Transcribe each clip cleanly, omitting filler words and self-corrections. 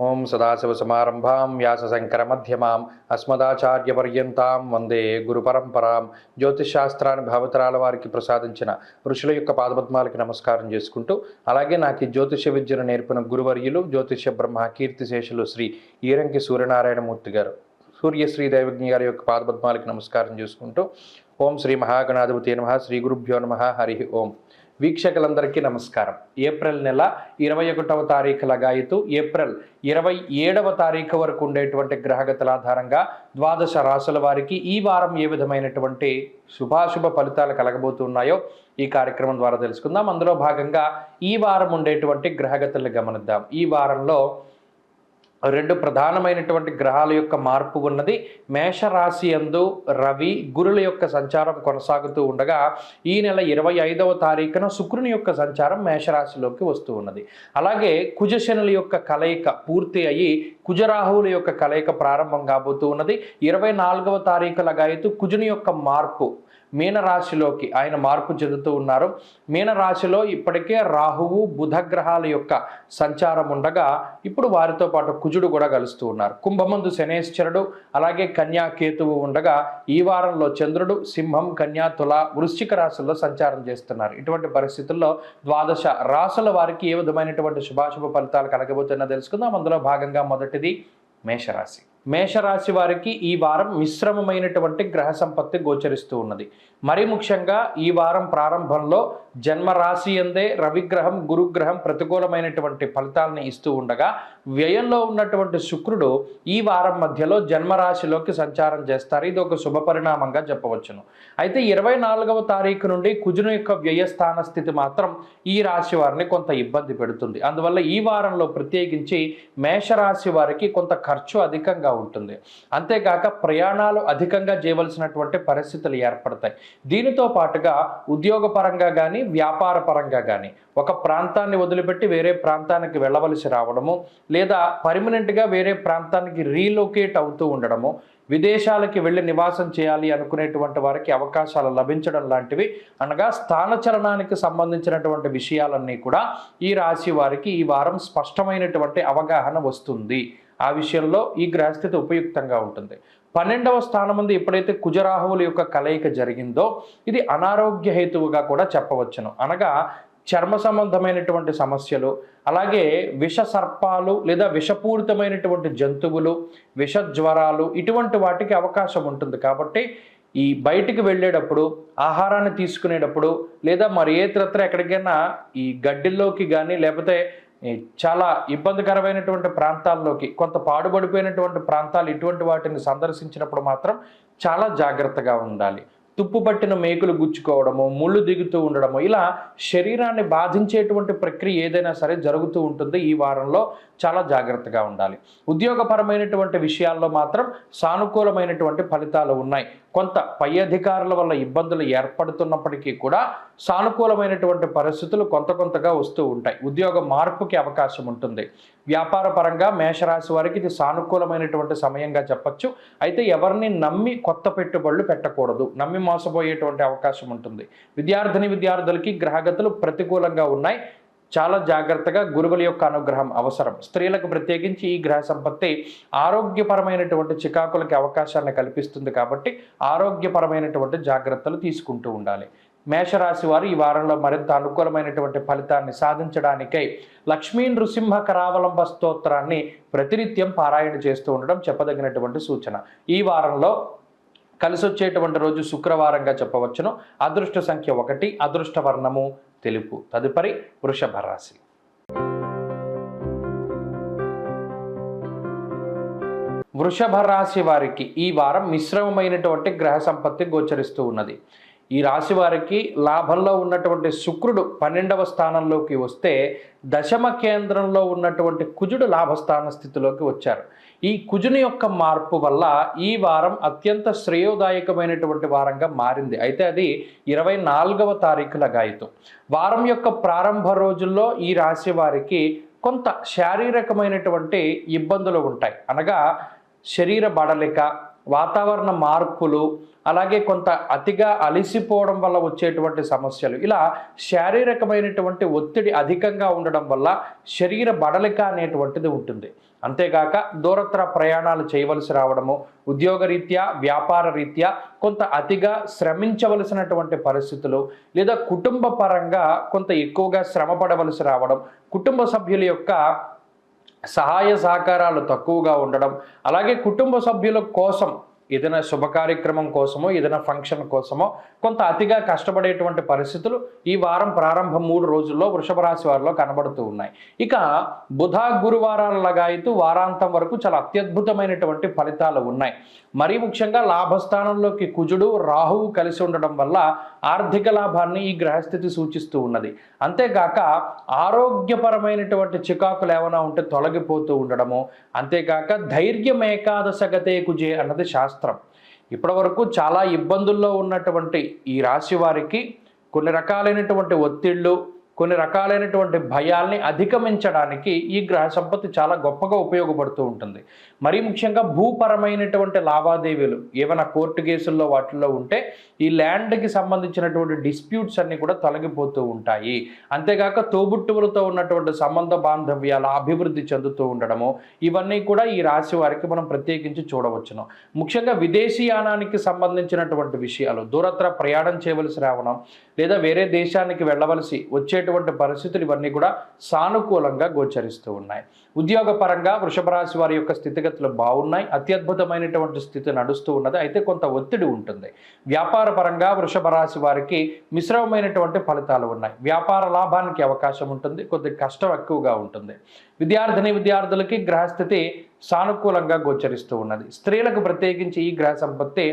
ఓం సదాశివసమారంభాం వ్యాసశంకరమధ్యమాం అస్మదాచార్యపర్యంతాం వందే గురు పరంపరాం. జ్యోతిషాస్త్రాన్ని భావతరాల వారికి ప్రసాదించిన ఋషుల యొక్క పాదపద్మాలకి నమస్కారం చేసుకుంటూ, అలాగే నాకు ఈ జ్యోతిష విద్యను నేర్పిన గురువర్యులు జ్యోతిష బ్రహ్మ కీర్తిశేషులు శ్రీ ఈరంకి సూర్యనారాయణమూర్తి గారు, సూర్యశ్రీ దైవజ్ఞ గారి యొక్క పాదపద్మాలకి నమస్కారం చేసుకుంటూ, ఓం శ్రీ మహాగణాధిపతి నమః, శ్రీ గురుభ్యో నమః, హరి ఓం. వీక్షకులందరికీ నమస్కారం. ఏప్రిల్ నెల 21వ తారీఖు లగాయతు ఏప్రిల్ 27వ తారీఖు వరకు ఉండేటువంటి గ్రహగతుల ఆధారంగా ద్వాదశ రాశుల వారికి ఈ వారం ఏ విధమైనటువంటి శుభాశుభ ఫలితాలు కలగబోతున్నాయో ఈ కార్యక్రమం ద్వారా తెలుసుకుందాం. అందులో భాగంగా ఈ వారం ఉండేటువంటి గ్రహగతులను గమనిద్దాం. ఈ వారంలో రెండు ప్రధానమైనటువంటి గ్రహాల యొక్క మార్పు ఉన్నది. మేషరాశి యందు రవి గురుల యొక్క సంచారం కొనసాగుతూ ఉండగా, ఈ నెల 25వ తారీఖున శుక్రుని యొక్క సంచారం మేషరాశిలోకి వస్తూ ఉన్నది. అలాగే కుజశనుల యొక్క కలయిక పూర్తి అయ్యి కుజరాహువుల యొక్క కలయిక ప్రారంభం కాబోతూ ఉన్నది. 24వ తారీఖు లగాయతు కుజుని యొక్క మార్పు మీనరాశిలోకి ఆయన మార్పు చెందుతూ ఉన్నారు. మీనరాశిలో ఇప్పటికే రాహువు బుధ గ్రహాల యొక్క సంచారం ఉండగా, ఇప్పుడు వారితో పాటు కుజుడు కూడా కలుస్తూ ఉన్నారు. కుంభమందు శనేశ్వరుడు, అలాగే కన్యా కేతువు ఉండగా, ఈ వారంలో చంద్రుడు సింహం, కన్యా, తుల, వృశ్చిక రాశుల్లో సంచారం చేస్తున్నారు. ఇటువంటి పరిస్థితుల్లో ద్వాదశ రాశుల వారికి ఏ విధమైనటువంటి శుభాశుభ ఫలితాలు కలగబోతున్నా తెలుసుకుందాం. అందులో భాగంగా మొదటిది మేషరాశి. మేషరాశి వారికి ఈ వారం మిశ్రమమైనటువంటి గ్రహ సంపత్తి గోచరిస్తూ ఉన్నది. మరి ముఖ్యంగా ఈ వారం ప్రారంభంలో జన్మరాశి అందే రవిగ్రహం గురుగ్రహం ప్రతికూలమైనటువంటి ఫలితాలను ఇస్తూ ఉండగా, వ్యయంలో ఉన్నటువంటి శుక్రుడు ఈ వారం మధ్యలో జన్మరాశిలోకి సంచారం చేస్తారు. ఇది ఒక శుభ పరిణామంగా చెప్పవచ్చును. అయితే 24వ తారీఖు నుండి కుజుని యొక్క వ్యయస్థాన స్థితి మాత్రం ఈ రాశి వారిని కొంత ఇబ్బంది పెడుతుంది. అందువల్ల ఈ వారంలో ప్రత్యేకించి మేషరాశి వారికి కొంత ఖర్చు అధికంగా ఉంటుంది. అంతేకాక ప్రయాణాలు అధికంగా చేయవలసినటువంటి పరిస్థితులు ఏర్పడతాయి. దీనితో పాటుగా ఉద్యోగపరంగా కానీ వ్యాపార పరంగా కానీ ఒక ప్రాంతాన్ని వదిలిపెట్టి వేరే ప్రాంతానికి వెళ్ళవలసి రావడము, లేదా పర్మనెంట్గా వేరే ప్రాంతానికి రీలొకేట్ అవుతూ ఉండడము, విదేశాలకి వెళ్ళి నివాసం చేయాలి అనుకునేటువంటి వారికి అవకాశాలు లభించడం లాంటివి, అనగా స్థానచలనానికి సంబంధించినటువంటి విషయాలన్నీ కూడా ఈ రాశి వారికి ఈ వారం స్పష్టమైనటువంటి అవగాహన వస్తుంది. ఆ విషయంలో ఈ గ్రహస్థితి ఉపయుక్తంగా ఉంటుంది. 12వ స్థానం ముందు ఎప్పుడైతే కుజరాహువుల యొక్క కలయిక జరిగిందో, ఇది అనారోగ్య హేతువుగా కూడా చెప్పవచ్చును. అనగా చర్మ సంబంధమైనటువంటి సమస్యలు, అలాగే విష సర్పాలు లేదా విషపూరితమైనటువంటి జంతువులు, విష జ్వరాలు, ఇటువంటి వాటికి అవకాశం ఉంటుంది. కాబట్టి ఈ బయటికి వెళ్ళేటప్పుడు, ఆహారాన్ని తీసుకునేటప్పుడు, లేదా మరి ఏతరత్ర ఎక్కడికైనా ఈ గడ్డిల్లోకి కానీ లేకపోతే చాలా ఇబ్బందికరమైనటువంటి ప్రాంతాల్లోకి, కొంత పాడుబడిపోయినటువంటి ప్రాంతాలు, ఇటువంటి వాటిని సందర్శించినప్పుడు మాత్రం చాలా జాగ్రత్తగా ఉండాలి. తుప్పు పట్టిన మేకులు గుచ్చుకోవడము, ముళ్ళు దిగుతూ ఉండడము, ఇలా శరీరాన్ని బాధించేటువంటి ప్రక్రియ ఏదైనా సరే జరుగుతూ ఉంటుంది. ఈ వారంలో చాలా జాగ్రత్తగా ఉండాలి. ఉద్యోగపరమైనటువంటి విషయాల్లో మాత్రం సానుకూలమైనటువంటి ఫలితాలు ఉన్నాయి. కొంత పై అధికారుల వల్ల ఇబ్బందులు ఏర్పడుతున్నప్పటికీ కూడా సానుకూలమైనటువంటి పరిస్థితులు కొంతగా వస్తూ ఉంటాయి. ఉద్యోగ మార్పుకి అవకాశం ఉంటుంది. వ్యాపార పరంగా మేషరాశి వారికి ఇది సానుకూలమైనటువంటి సమయంగా చెప్పచ్చు. అయితే ఎవరిని నమ్మి కొత్త పెట్టుబడులు పెట్టకూడదు, నమ్మి మోసపోయేటువంటి అవకాశం ఉంటుంది. విద్యార్థులకి గ్రహగతులు ప్రతికూలంగా ఉన్నాయి. చాలా జాగ్రత్తగా గురువుల యొక్క అనుగ్రహం అవసరం. స్త్రీలకు ప్రత్యేకించి ఈ గ్రహ సంపత్తి ఆరోగ్యపరమైనటువంటి చికాకులకి అవకాశాన్ని కల్పిస్తుంది. కాబట్టి ఆరోగ్యపరమైనటువంటి జాగ్రత్తలు తీసుకుంటూ ఉండాలి. మేషరాశి వారు ఈ వారంలో మరింత అనుకూలమైనటువంటి ఫలితాన్ని సాధించడానికై లక్ష్మీ నృసింహ కరావలంబ స్తోత్రాన్ని ప్రతినిత్యం పారాయణ చేస్తూ ఉండడం చెప్పదగినటువంటి సూచన. ఈ వారంలో కలిసి వచ్చేటువంటి రోజు శుక్రవారంగా చెప్పవచ్చును. అదృష్ట సంఖ్య 1, అదృష్ట వర్ణము తెలుపు. తదుపరి వృషభ రాశి. వృషభ రాశి వారికి ఈ వారం మిశ్రమమైనటువంటి గ్రహ సంపత్తి గోచరిస్తూ ఉన్నది. ఈ రాశి వారికి లాభంలో ఉన్నటువంటి శుక్రుడు 12వ స్థానంలోకి వస్తే, దశమ కేంద్రంలో ఉన్నటువంటి కుజుడు లాభస్థాన స్థితిలోకి వచ్చారు. ఈ కుజుని యొక్క మార్పు వల్ల ఈ వారం అత్యంత శ్రేయోదాయకమైనటువంటి వారంగా మారింది. అయితే అది 24వ తారీఖు లగాయతు. వారం యొక్క ప్రారంభ రోజుల్లో ఈ రాశి వారికి కొంత శారీరకమైనటువంటి ఇబ్బందులు ఉంటాయి. అనగా శరీర బడలిక, వాతావరణ మార్పులు, అలాగే కొంత అతిగా అలిసిపోవడం వల్ల వచ్చేటువంటి సమస్యలు, ఇలా శారీరకమైనటువంటి ఒత్తిడి అధికంగా ఉండడం వల్ల శరీర బడలిక అనేటువంటిది ఉంటుంది. అంతేగాక దూరత్ర ప్రయాణాలు చేయవలసి రావడము, ఉద్యోగరీత్యా వ్యాపార రీత్యా కొంత అతిగా శ్రమించవలసినటువంటి పరిస్థితులు, లేదా కుటుంబ పరంగా కొంత ఎక్కువగా శ్రమ పడవలసి రావడం, కుటుంబ సభ్యుల యొక్క సహాయ సహకారాలు తక్కువగా ఉండడం, అలాగే కుటుంబ సభ్యుల కోసం ఏదైనా శుభ కార్యక్రమం కోసమో ఏదైనా ఫంక్షన్ కోసమో కొంత అతిగా కష్టపడేటువంటి పరిస్థితులు ఈ వారం ప్రారంభం 3 రోజుల్లో వృషభ రాశి వారిలో కనబడుతూ ఉన్నాయి. ఇక బుధ గురువారాల లగాయతూ వారాంతం వరకు చాలా అత్యద్భుతమైనటువంటి ఫలితాలు ఉన్నాయి. మరీ ముఖ్యంగా లాభస్థానంలోకి కుజుడు రాహువు కలిసి ఉండడం వల్ల ఆర్థిక లాభాన్ని ఈ గ్రహస్థితి సూచిస్తూ ఉన్నది. అంతేకాక ఆరోగ్యపరమైనటువంటి చికాకులు ఏమైనా ఉంటే తొలగిపోతూ ఉండడము, అంతేకాక ధైర్యం ఏకాదశగతే కుజే అన్నది శాస్త్రం. ఇప్పటి వరకు చాలా ఇబ్బందుల్లో ఉన్నటువంటి ఈ రాశి వారికి కొన్ని రకాలైనటువంటి ఒత్తిళ్ళు, కొన్ని రకాలైనటువంటి భయాల్ని అధిగమించడానికి ఈ గ్రహ సంపత్తి చాలా గొప్పగా ఉపయోగపడుతూ ఉంటుంది. మరీ ముఖ్యంగా భూపరమైనటువంటి లావాదేవీలు ఏమైనా కోర్టు కేసుల్లో వాటిల్లో ఉంటే ఈ ల్యాండ్కి సంబంధించినటువంటి డిస్ప్యూట్స్ అన్నీ కూడా తొలగిపోతూ ఉంటాయి. అంతేగాక తోబుట్టువులతో ఉన్నటువంటి సంబంధ బాంధవ్యాల అభివృద్ధి చెందుతూ ఉండడము, ఇవన్నీ కూడా ఈ రాశి వారికి మనం ప్రత్యేకించి చూడవచ్చును. ముఖ్యంగా విదేశీయానానికి సంబంధించినటువంటి విషయాలు, దూరత్ర ప్రయాణం చేయవలసి రావడం, లేదా వేరే దేశానికి వెళ్ళవలసి వచ్చేటువంటి పరిస్థితులు ఇవన్నీ కూడా సానుకూలంగా గోచరిస్తూ ఉన్నాయి. ఉద్యోగపరంగా వృషభ రాశి వారి యొక్క స్థితిగతులు బాగున్నాయి. అత్యద్భుతమైనటువంటి స్థితి నడుస్తూ ఉన్నది. అయితే కొంత ఒత్తిడి ఉంటుంది. వ్యాపార పరంగా వృషభ రాశి వారికి మిశ్రమమైనటువంటి ఫలితాలు ఉన్నాయి. వ్యాపార లాభానికి అవకాశం ఉంటుంది, కొద్ది కష్టం ఎక్కువగా ఉంటుంది. విద్యార్థులకి గ్రహస్థితి సానుకూలంగా గోచరిస్తూ ఉన్నది. స్త్రీలకు ప్రత్యేకించి ఈ గ్రహ సంపత్తి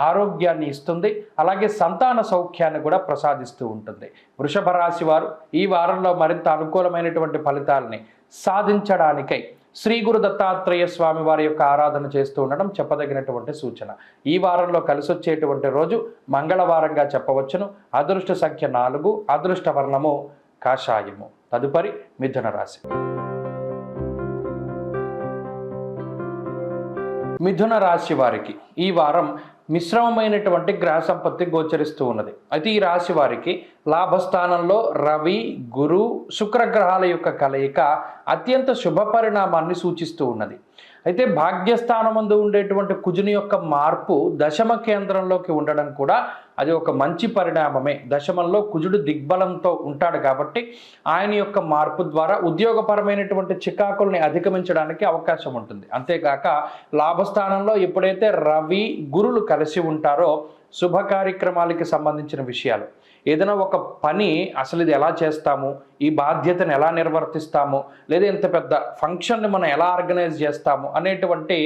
ఆరోగ్యాన్ని ఇస్తుంది, అలాగే సంతాన సౌఖ్యాన్ని కూడా ప్రసాదిస్తూ ఉంటుంది. వృషభ రాశి వారు ఈ వారంలో మరింత అనుకూలమైనటువంటి ఫలితాలని సాధించడానికై శ్రీ గురు దత్తాత్రేయ స్వామి వారి యొక్క ఆరాధన చేస్తూ ఉండడం చెప్పదగినటువంటి సూచన. ఈ వారంలో కలిసొచ్చేటువంటి రోజు మంగళవారంగా చెప్పవచ్చును. అదృష్ట సంఖ్య 4, అదృష్ట వర్ణము కాషాయము. తదుపరి మిథున రాశి. మిథున రాశి వారికి ఈ వారం మిశ్రమమైనటువంటి గ్రహ సంపత్తి గోచరిస్తూ ఉన్నది. అయితే ఈ రాశి వారికి లాభస్థానంలో రవి, గురు, శుక్రగ్రహాల యొక్క కలయిక అత్యంత శుభ పరిణామాన్ని సూచిస్తూ ఉన్నది. అయితే భాగ్యస్థానమందు ఉండేటువంటి కుజుని యొక్క మార్పు దశమ కేంద్రంలోకి ఉండడం కూడా అది ఒక మంచి పరిణామమే. దశమంలో కుజుడు దిగ్బలంతో ఉంటాడు కాబట్టి ఆయన యొక్క మార్పు ద్వారా ఉద్యోగపరమైనటువంటి చికాకుల్ని అధిగమించడానికి అవకాశం ఉంటుంది. అంతేకాక లాభస్థానంలో ఎప్పుడైతే రవి, గురులు కలిసి ఉంటారో శుభ కార్యక్రమాలకి సంబంధించిన విషయాలు, ఏదైనా ఒక పని అసలు ఇది ఎలా చేస్తాము, ఈ బాధ్యతను ఎలా నిర్వర్తిస్తాము, లేదా ఇంత పెద్ద ఫంక్షన్ని మనం ఎలా ఆర్గనైజ్ చేస్తాము అనేటువంటి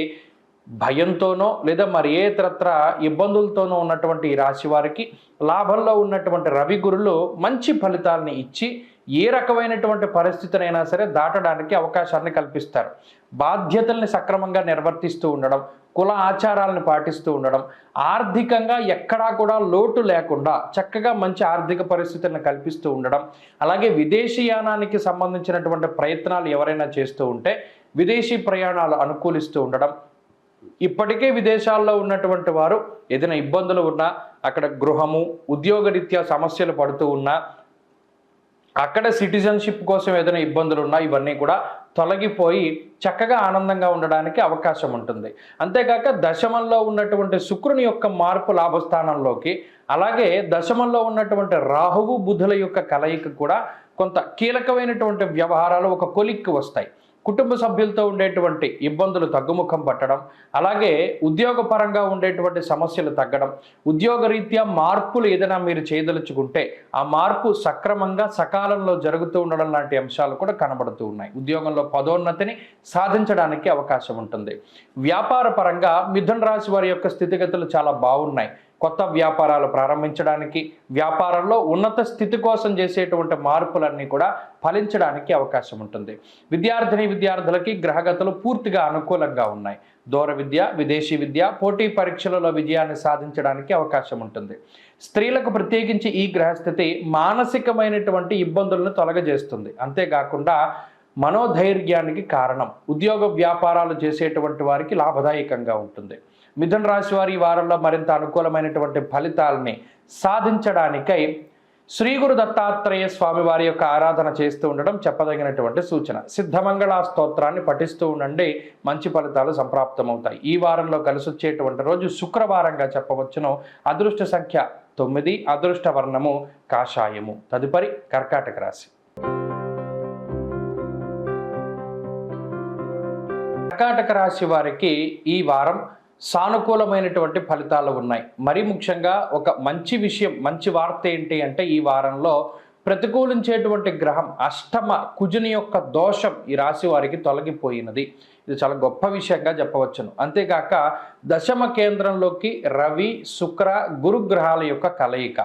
భయంతోనో లేదా మరి ఏ ఇతరత్ర ఇబ్బందులతోనో ఉన్నటువంటి ఈ రాశి వారికి లాభంలో ఉన్నటువంటి రవి గురులు మంచి ఫలితాలని ఇచ్చి ఏ రకమైనటువంటి పరిస్థితినైనా సరే దాటడానికి అవకాశాన్ని కల్పిస్తారు. బాధ్యతల్ని సక్రమంగా నిర్వర్తిస్తూ ఉండడం, కుల ఆచారాలను పాటిస్తూ ఉండడం, ఆర్థికంగా ఎక్కడా కూడా లోటు లేకుండా చక్కగా మంచి ఆర్థిక పరిస్థితులను కల్పిస్తూ ఉండడం, అలాగే విదేశీయానానికి సంబంధించినటువంటి ప్రయత్నాలు ఎవరైనా చేస్తూ ఉంటే విదేశీ ప్రయాణాలు అనుకూలిస్తూ ఉండడం, ఇప్పటికే విదేశాల్లో ఉన్నటువంటి వారు ఏదైనా ఇబ్బందులు ఉన్నా, అక్కడ గృహము, ఉద్యోగరీత్యా సమస్యలు పడుతూ ఉన్నా, అక్కడ సిటిజన్షిప్ కోసం ఏదైనా ఇబ్బందులు ఉన్నా ఇవన్నీ కూడా తొలగిపోయి చక్కగా ఆనందంగా ఉండడానికి అవకాశం ఉంటుంది. అంతేకాక దశమంలో ఉన్నటువంటి శుక్రుని యొక్క మార్పు లాభస్థానంలోకి, అలాగే దశమంలో ఉన్నటువంటి రాహువు బుధుల యొక్క కలయిక కూడా కొంత కీలకమైనటువంటి వ్యవహారాలు ఒక కొలిక్కి వస్తాయి. కుటుంబ సభ్యులతో ఉండేటువంటి ఇబ్బందులు తగ్గుముఖం పట్టడం, అలాగే ఉద్యోగపరంగా ఉండేటువంటి సమస్యలు తగ్గడం, ఉద్యోగరీత్యా మార్పులు ఏదైనా మీరు చేయదలుచుకుంటే ఆ మార్పు సక్రమంగా సకాలంలో జరుగుతూ ఉండడం లాంటి అంశాలు కూడా కనబడుతూ ఉన్నాయి. ఉద్యోగంలో పదోన్నతిని సాధించడానికి అవకాశం ఉంటుంది. వ్యాపార పరంగా మిథున రాశి వారి యొక్క స్థితిగతులు చాలా బాగున్నాయి. కొత్త వ్యాపారాలు ప్రారంభించడానికి, వ్యాపారంలో ఉన్నత స్థితి కోసం చేసేటువంటి మార్పులన్నీ కూడా ఫలించడానికి అవకాశం ఉంటుంది. విద్యార్థులకి గ్రహగతులు పూర్తిగా అనుకూలంగా ఉన్నాయి. దూర విద్య, విదేశీ విద్య, పోటీ పరీక్షలలో విజయాన్ని సాధించడానికి అవకాశం ఉంటుంది. స్త్రీలకు ప్రత్యేకించి ఈ గ్రహస్థితి మానసికమైనటువంటి ఇబ్బందులను తొలగజేస్తుంది. అంతేకాకుండా మనోధైర్యానికి కారణం. ఉద్యోగ వ్యాపారాలు చేసేటువంటి వారికి లాభదాయకంగా ఉంటుంది. మిథున రాశి వారి ఈ వారంలో మరింత అనుకూలమైనటువంటి ఫలితాలని సాధించడానికై శ్రీ గురు దత్తాత్రేయ స్వామి వారి యొక్క ఆరాధన చేస్తూ ఉండడం చెప్పదగినటువంటి సూచన. సిద్ధమంగళ స్తోత్రాన్ని పఠిస్తూ ఉండండి, మంచి ఫలితాలు సంప్రాప్తమవుతాయి. ఈ వారంలో కలిసి వచ్చేటువంటి రోజు శుక్రవారంగా చెప్పవచ్చును. అదృష్ట సంఖ్య 9, అదృష్ట వర్ణము కాషాయము. తదుపరి కర్కాటక రాశి. కర్కాటక రాశి వారికి ఈ వారం సానుకూలమైనటువంటి ఫలితాలు ఉన్నాయి. మరీ ముఖ్యంగా ఒక మంచి విషయం, మంచి వార్త ఏంటి అంటే ఈ వారంలో ప్రతికూలించేటువంటి గ్రహం అష్టమ కుజుని యొక్క దోషం ఈ రాశి వారికి తొలగిపోయినది. ఇది చాలా గొప్ప విషయంగా చెప్పవచ్చును. అంతేకాక దశమ కేంద్రంలోకి రవి, శుక్ర, గురుగ్రహాల యొక్క కలయిక.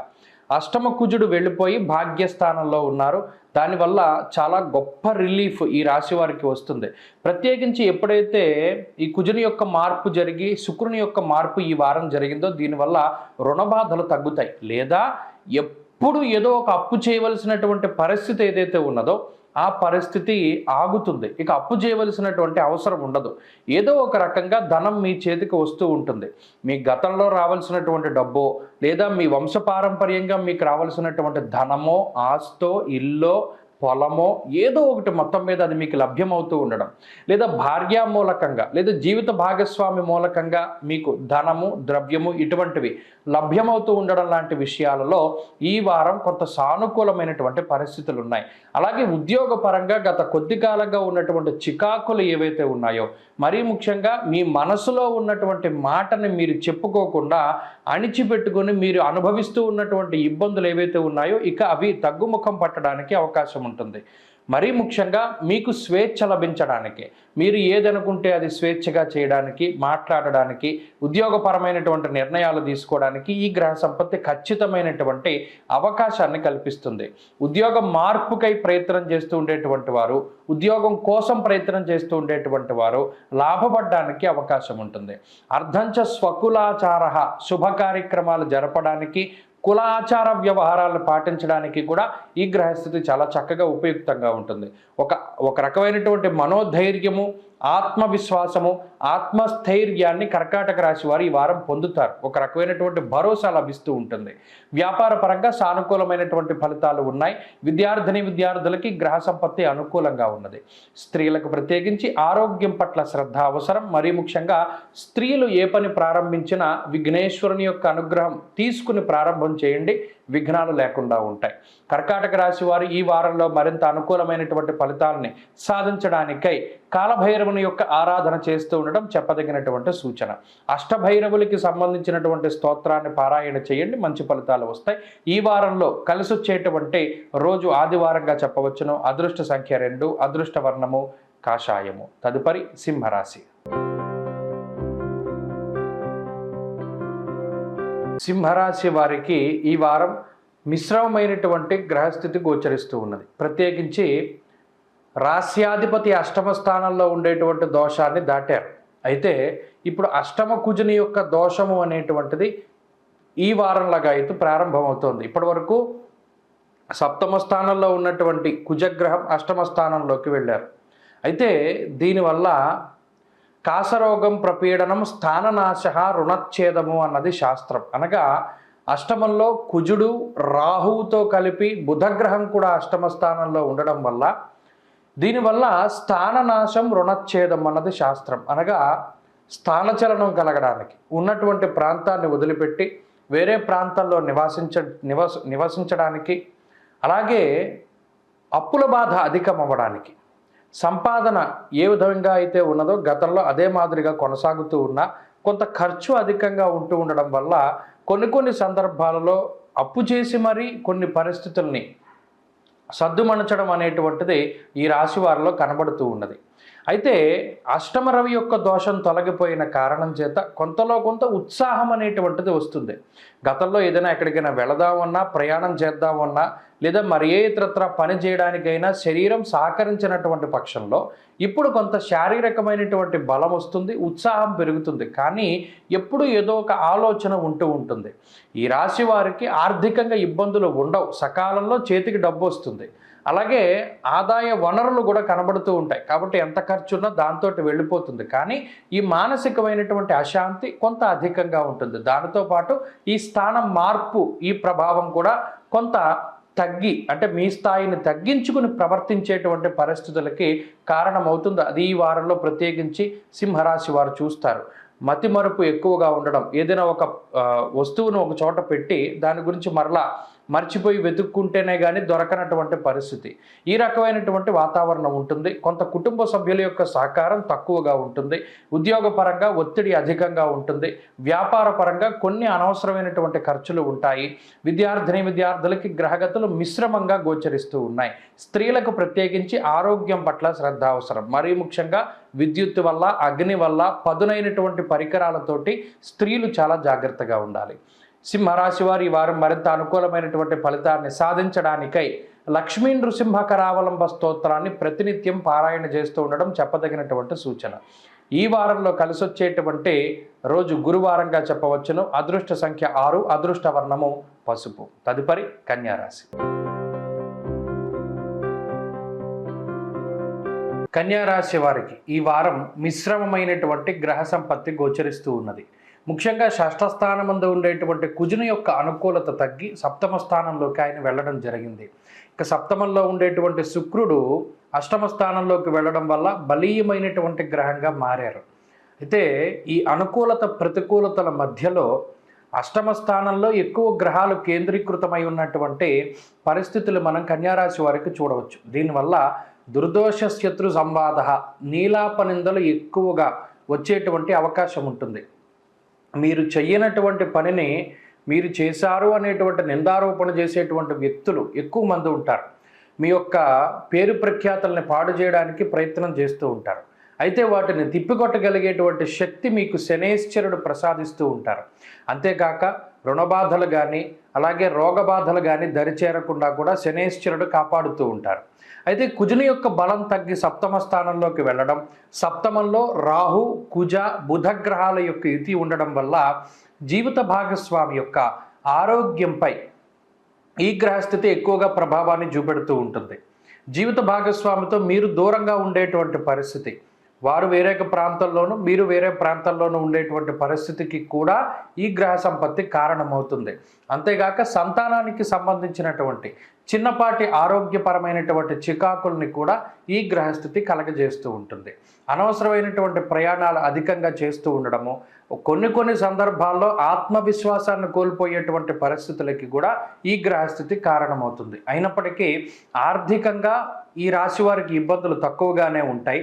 అష్టమ కుజుడు వెళ్ళిపోయి భాగ్యస్థానంలో ఉన్నారు. దానివల్ల చాలా గొప్ప రిలీఫ్ ఈ రాశి వారికి వస్తుంది. ప్రత్యేకించి ఎప్పుడైతే ఈ కుజుని యొక్క మార్పు జరిగి శుక్రుని యొక్క మార్పు ఈ వారం జరిగిందో దీనివల్ల రుణబాధలు తగ్గుతాయి. లేదా ఎప్పుడు ఏదో ఒక అప్పు చేయవలసినటువంటి పరిస్థితి ఏదైతే ఉన్నదో ఆ పరిస్థితి ఆగుతుంది. ఇక అప్పు చేయవలసినటువంటి అవసరం ఉండదు. ఏదో ఒక రకంగా ధనం మీ చేతికి వస్తూ ఉంటుంది. మీ గతంలో రావాల్సినటువంటి డబ్బో లేదా మీ వంశపారంపర్యంగా మీకు రావాల్సినటువంటి ధనమో, ఆస్తో, ఇల్లో, పొలమో ఏదో ఒకటి మొత్తం మీద అది మీకు లభ్యమవుతూ ఉండడం, లేదా భార్య మూలకంగా లేదా జీవిత భాగస్వామి మూలకంగా మీకు ధనము, ద్రవ్యము ఇటువంటివి లభ్యమవుతూ ఉండడం లాంటి విషయాలలో ఈ వారం కొంత సానుకూలమైనటువంటి పరిస్థితులు ఉన్నాయి. అలాగే ఉద్యోగపరంగా గత కొద్ది కాలంగా ఉన్నటువంటి చికాకులు ఏవైతే ఉన్నాయో, మరీ ముఖ్యంగా మీ మనసులో ఉన్నటువంటి మాటని మీరు చెప్పుకోకుండా అణిచిపెట్టుకొని మీరు అనుభవిస్తూ ఉన్నటువంటి ఇబ్బందులు ఏవైతే ఉన్నాయో ఇక అవి తగ్గుముఖం పట్టడానికి అవకాశం ఉంటుంది. మరీ ముఖ్యంగా మీకు స్వేచ్ఛ లభించడానికి, మీరు ఏదనుకుంటే అది స్వేచ్ఛగా చేయడానికి, మాట్లాడడానికి, ఉద్యోగపరమైనటువంటి నిర్ణయాలు తీసుకోవడానికి ఈ గ్రహ సంపత్తి ఖచ్చితమైనటువంటి అవకాశాన్ని కల్పిస్తుంది. ఉద్యోగం మార్పుకై ప్రయత్నం చేస్తూ ఉండేటువంటి వారు, ఉద్యోగం కోసం ప్రయత్నం చేస్తూ ఉండేటువంటి వారు లాభపడడానికి అవకాశం ఉంటుంది. అర్ధంచ స్వకులాచార శుభ కార్యక్రమాలు జరపడానికి, కుల ఆచార వ్యవహారాలను పాటించడానికి కూడా ఈ గ్రహస్థితి చాలా చక్కగా ఉపయుక్తంగా ఉంటుంది. ఒక రకమైనటువంటి మనోధైర్యము, ఆత్మవిశ్వాసము, ఆత్మస్థైర్యాన్ని కర్కాటక రాశి వారు ఈ వారం పొందుతారు. ఒక రకమైనటువంటి భరోసా లభిస్తూ ఉంటుంది. వ్యాపార పరంగా సానుకూలమైనటువంటి ఫలితాలు ఉన్నాయి. విద్యార్థులకి గ్రహ సంపత్తి అనుకూలంగా ఉన్నది. స్త్రీలకు ప్రత్యేకించి ఆరోగ్యం పట్ల శ్రద్ధ అవసరం. మరీ ముఖ్యంగా స్త్రీలు ఏ పని ప్రారంభించినా విఘ్నేశ్వరుని యొక్క అనుగ్రహం తీసుకుని ప్రారంభం చేయండి, విఘ్నాలు లేకుండా ఉంటాయి. కర్కాటక రాశి వారు ఈ వారంలో మరింత అనుకూలమైనటువంటి ఫలితాలని సాధించడానికై కాలభైరవుని యొక్క ఆరాధన చేస్తూ ఉండడం చెప్పదగినటువంటి సూచన. అష్టభైరవులకి సంబంధించినటువంటి స్తోత్రాన్ని పారాయణ చేయండి, మంచి ఫలితాలు వస్తాయి. ఈ వారంలో కలిసి వచ్చేటువంటి రోజు ఆదివారంగా చెప్పవచ్చును. అదృష్ట సంఖ్య 2, అదృష్ట వర్ణము కాషాయము. తదుపరి సింహరాశి. సింహరాశి వారికి ఈ వారం మిశ్రమమైనటువంటి గ్రహస్థితి గోచరిస్తూ ఉన్నది. ప్రత్యేకించి రాస్యాధిపతి అష్టమ స్థానంలో ఉండేటువంటి దోషాన్ని దాటారు. అయితే ఇప్పుడు అష్టమ కుజుని యొక్క దోషము అనేటువంటిది ఈ వారంలాగా అయితే ప్రారంభమవుతోంది. ఇప్పటి వరకు సప్తమ స్థానంలో ఉన్నటువంటి కుజగ్రహం అష్టమ స్థానంలోకి వెళ్ళారు. అయితే దీనివల్ల కాసరోగం, ప్రపీడనం, స్థాననాశ, రుణచ్ఛేదము అన్నది శాస్త్రం. అనగా అష్టమంలో కుజుడు రాహువుతో కలిపి బుధగ్రహం కూడా అష్టమ స్థానంలో ఉండడం వల్ల దీనివల్ల స్థాననాశం, రుణచ్ఛేదం అన్నది శాస్త్రం. అనగా స్థానచలనం కలగడానికి, ఉన్నటువంటి ప్రాంతాన్ని వదిలిపెట్టి వేరే ప్రాంతాల్లో నివసించడానికి, అలాగే అప్పుల బాధ అధికం అవ్వడానికి, సంపాదన ఏ విధంగా అయితే ఉన్నదో గతంలో అదే మాదిరిగా కొనసాగుతూ ఉన్నా కొంత ఖర్చు అధికంగా ఉంటూ ఉండడం వల్ల కొన్ని సందర్భాలలో అప్పు చేసి మరీ కొన్ని పరిస్థితుల్ని సద్దుమణచడం అనేటువంటిది ఈ రాశి వారిలో కనబడుతూ ఉన్నది. అయితే అష్టమ రవి యొక్క దోషం తొలగిపోయిన కారణం చేత కొంతలో కొంత ఉత్సాహం అనేటువంటిది వస్తుంది. గతంలో ఏదైనా ఎక్కడికైనా వెళదామన్నా, ప్రయాణం చేద్దామన్నా, లేదా మరి ఏ ఇతరత్ర పని చేయడానికైనా శరీరం సహకరించినటువంటి పక్షంలో ఇప్పుడు కొంత శారీరకమైనటువంటి బలం వస్తుంది, ఉత్సాహం పెరుగుతుంది. కానీ ఎప్పుడు ఏదో ఒక ఆలోచన ఉంటూ ఉంటుంది. ఈ రాశి వారికి ఆర్థికంగా ఇబ్బందులు ఉండవు, సకాలంలో చేతికి డబ్బు వస్తుంది. అలాగే ఆదాయ వనరులు కూడా కనబడుతూ ఉంటాయి. కాబట్టి ఎంత ఖర్చున్నా దాంతో వెళ్ళిపోతుంది. కానీ ఈ మానసికమైనటువంటి అశాంతి కొంత అధికంగా ఉంటుంది. దానితో పాటు ఈ స్థానం మార్పు, ఈ ప్రభావం కూడా కొంత తగ్గి, అంటే మీ స్థాయిని తగ్గించుకుని ప్రవర్తించేటువంటి పరిస్థితులకి కారణమవుతుంది. అది ఈ వారంలో ప్రత్యేకించి సింహరాశి వారు చూస్తారు. మతిమరుపు ఎక్కువగా ఉండడం, ఏదైనా ఒక వస్తువును ఒక చోట పెట్టి దాని గురించి మరలా మర్చిపోయి వెతుక్కుంటేనే కానీ దొరకనటువంటి పరిస్థితి, ఈ రకమైనటువంటి వాతావరణం ఉంటుంది. కొంత కుటుంబ సభ్యుల యొక్క సహకారం తక్కువగా ఉంటుంది. ఉద్యోగపరంగా ఒత్తిడి అధికంగా ఉంటుంది. వ్యాపార పరంగా కొన్ని అనవసరమైనటువంటి ఖర్చులు ఉంటాయి. విద్యార్థులకి గ్రహగతులు మిశ్రమంగా గోచరిస్తూ ఉన్నాయి. స్త్రీలకు ప్రత్యేకించి ఆరోగ్యం పట్ల శ్రద్ధ అవసరం. మరీ ముఖ్యంగా విద్యుత్ వల్ల, అగ్ని వల్ల, పదునైనటువంటి పరికరాలతోటి స్త్రీలు చాలా జాగ్రత్తగా ఉండాలి. సింహరాశి వారు ఈ వారం మరింత అనుకూలమైనటువంటి ఫలితాన్ని సాధించడానికై లక్ష్మీ నృసింహకరావలంబ స్తోత్రాన్ని ప్రతినిత్యం పారాయణ చేస్తూ ఉండడం చెప్పదగినటువంటి సూచన. ఈ వారంలో కలిసొచ్చేటువంటి రోజు గురువారంగా చెప్పవచ్చును. అదృష్ట సంఖ్య 6, అదృష్ట వర్ణము పసుపు. తదుపరి కన్యారాశి. కన్యారాశి వారికి ఈ వారం మిశ్రమమైనటువంటి గ్రహ సంపత్తి గోచరిస్తూ ఉన్నది. ముఖ్యంగా షష్ఠ స్థానమందు ఉండేటువంటి కుజుని యొక్క అనుకూలత తగ్గి సప్తమ స్థానంలోకి ఆయన వెళ్ళడం జరిగింది. ఇక సప్తమంలో ఉండేటువంటి శుక్రుడు అష్టమ స్థానంలోకి వెళ్ళడం వల్ల బలీయమైనటువంటి గ్రహంగా మారారు. అయితే ఈ అనుకూలత ప్రతికూలతల మధ్యలో అష్టమ స్థానంలో ఎక్కువ గ్రహాలు కేంద్రీకృతమై ఉన్నటువంటి పరిస్థితులు మనం కన్యారాశి వారికి చూడవచ్చు. దీనివల్ల దుర్దోష శత్రు సంవాద, నీలాపనిందలు ఎక్కువగా వచ్చేటువంటి అవకాశం ఉంటుంది. మీరు చెయ్యనటువంటి పనిని మీరు చేశారు అనేటువంటి నిందారోపణ చేసేటువంటి వ్యక్తులు ఎక్కువ మంది ఉంటారు. మీ యొక్క పేరు ప్రఖ్యాతల్ని పాడు చేయడానికి ప్రయత్నం చేస్తూ ఉంటారు. అయితే వాటిని తిప్పికొట్టగలిగేటువంటి శక్తి మీకు శనేశ్వరుడు ప్రసాదిస్తూ ఉంటారు. అంతేకాక రుణబాధలు కానీ అలాగే రోగబాధలు కానీ దరిచేరకుండా కూడా శనేశ్వరుడు కాపాడుతూ ఉంటారు. అయితే కుజుని యొక్క బలం తగ్గి సప్తమ స్థానంలోకి వెళ్ళడం, సప్తమంలో రాహు, కుజ, బుధ గ్రహాల యొక్క యుతి ఉండడం వల్ల జీవిత భాగస్వామి యొక్క ఆరోగ్యంపై ఈ గ్రహస్థితి ఎక్కువగా ప్రభావాన్ని చూపెడుతూ ఉంటుంది. జీవిత భాగస్వామితో మీరు దూరంగా ఉండేటువంటి పరిస్థితి, వారు వేరే ప్రాంతంలోనూ మీరు వేరే ప్రాంతంలోనూ ఉండేటువంటి పరిస్థితికి కూడా ఈ గ్రహ సంపత్తి కారణమవుతుంది. అంతేగాక సంతానానికి సంబంధించినటువంటి చిన్నపాటి ఆరోగ్యపరమైనటువంటి చికాకుల్ని కూడా ఈ గ్రహస్థితి కలగజేస్తూ ఉంటుంది. అనవసరమైనటువంటి ప్రయాణాలు అధికంగా చేస్తూ ఉండడము, కొన్ని సందర్భాల్లో ఆత్మవిశ్వాసాన్ని కోల్పోయేటువంటి పరిస్థితులకి కూడా ఈ గ్రహస్థితి కారణమవుతుంది. అయినప్పటికీ ఆర్థికంగా ఈ రాశి వారికి ఇబ్బందులు తక్కువగానే ఉంటాయి.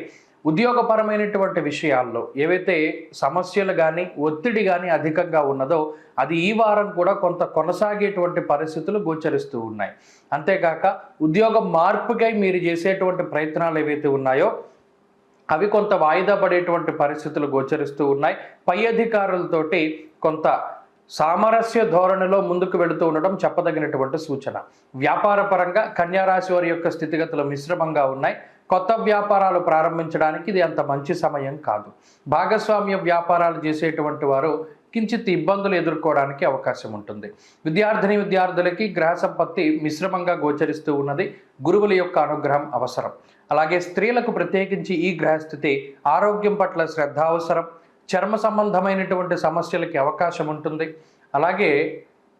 ఉద్యోగపరమైనటువంటి విషయాల్లో ఏవైతే సమస్యలు కానీ ఒత్తిడి కానీ అధికంగా ఉన్నదో అది ఈ వారం కూడా కొంత కొనసాగేటువంటి పరిస్థితులు గోచరిస్తూ ఉన్నాయి. అంతేకాక ఉద్యోగ మార్పుకై మీరు చేసేటువంటి ప్రయత్నాలు ఏవైతే ఉన్నాయో అవి కొంత వాయిదా పడేటువంటి పరిస్థితులు గోచరిస్తూ ఉన్నాయి. పై అధికారులతోటి కొంత సామరస్య ధోరణిలో ముందుకు వెళుతూ ఉండడం చెప్పదగినటువంటి సూచన. వ్యాపార పరంగా కన్యారాశి వారి యొక్క స్థితిగతులు మిశ్రమంగా ఉన్నాయి. కొత్త వ్యాపారాలు ప్రారంభించడానికి ఇది అంత మంచి సమయం కాదు. భాగస్వామ్య వ్యాపారాలు చేసేటువంటి వారు కించిత్ ఇబ్బందులు ఎదుర్కోవడానికి అవకాశం ఉంటుంది. విద్యార్థులకి గ్రహ సంపత్తి మిశ్రమంగా గోచరిస్తూ ఉన్నది. గురువుల యొక్క అనుగ్రహం అవసరం. అలాగే స్త్రీలకు ప్రత్యేకించి ఈ గ్రహస్థితి ఆరోగ్యం పట్ల శ్రద్ధ అవసరం. చర్మ సంబంధమైనటువంటి సమస్యలకి అవకాశం ఉంటుంది. అలాగే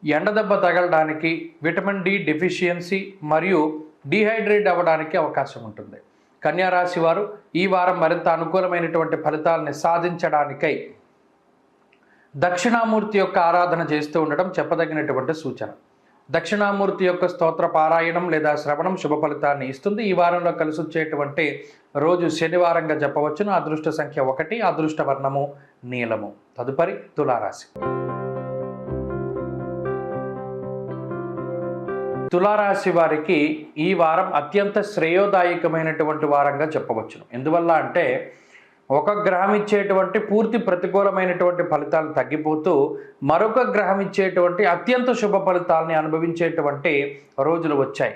ఎండదెబ్బ తగలడానికి, విటమిన్ డి డెఫిషియన్సీ మరియు డీహైడ్రేట్ అవ్వడానికి అవకాశం ఉంటుంది. కన్యారాశి వారు ఈ వారం మరింత అనుకూలమైనటువంటి ఫలితాలని సాధించడానికై దక్షిణామూర్తి యొక్క ఆరాధన చేస్తూ ఉండడం చెప్పదగినటువంటి సూచన. దక్షిణామూర్తి యొక్క స్తోత్ర పారాయణం లేదా శ్రవణం శుభ ఫలితాన్ని ఇస్తుంది. ఈ వారంలో కలిసి వచ్చేటువంటి రోజు శనివారంగా చెప్పవచ్చును. అదృష్ట సంఖ్య 1, అదృష్ట వర్ణము నీలము. తదుపరి తులారాశి. తులారాశి వారికి ఈ వారం అత్యంత శ్రేయోదాయకమైనటువంటి వారంగా చెప్పవచ్చును. ఎందువల్ల అంటే ఒక గ్రహం ఇచ్చేటువంటి పూర్తి ప్రతికూలమైనటువంటి ఫలితాలు తగ్గిపోతూ మరొక గ్రహం ఇచ్చేటువంటి అత్యంత శుభ ఫలితాలని అనుభవించేటువంటి రోజులు వచ్చాయి.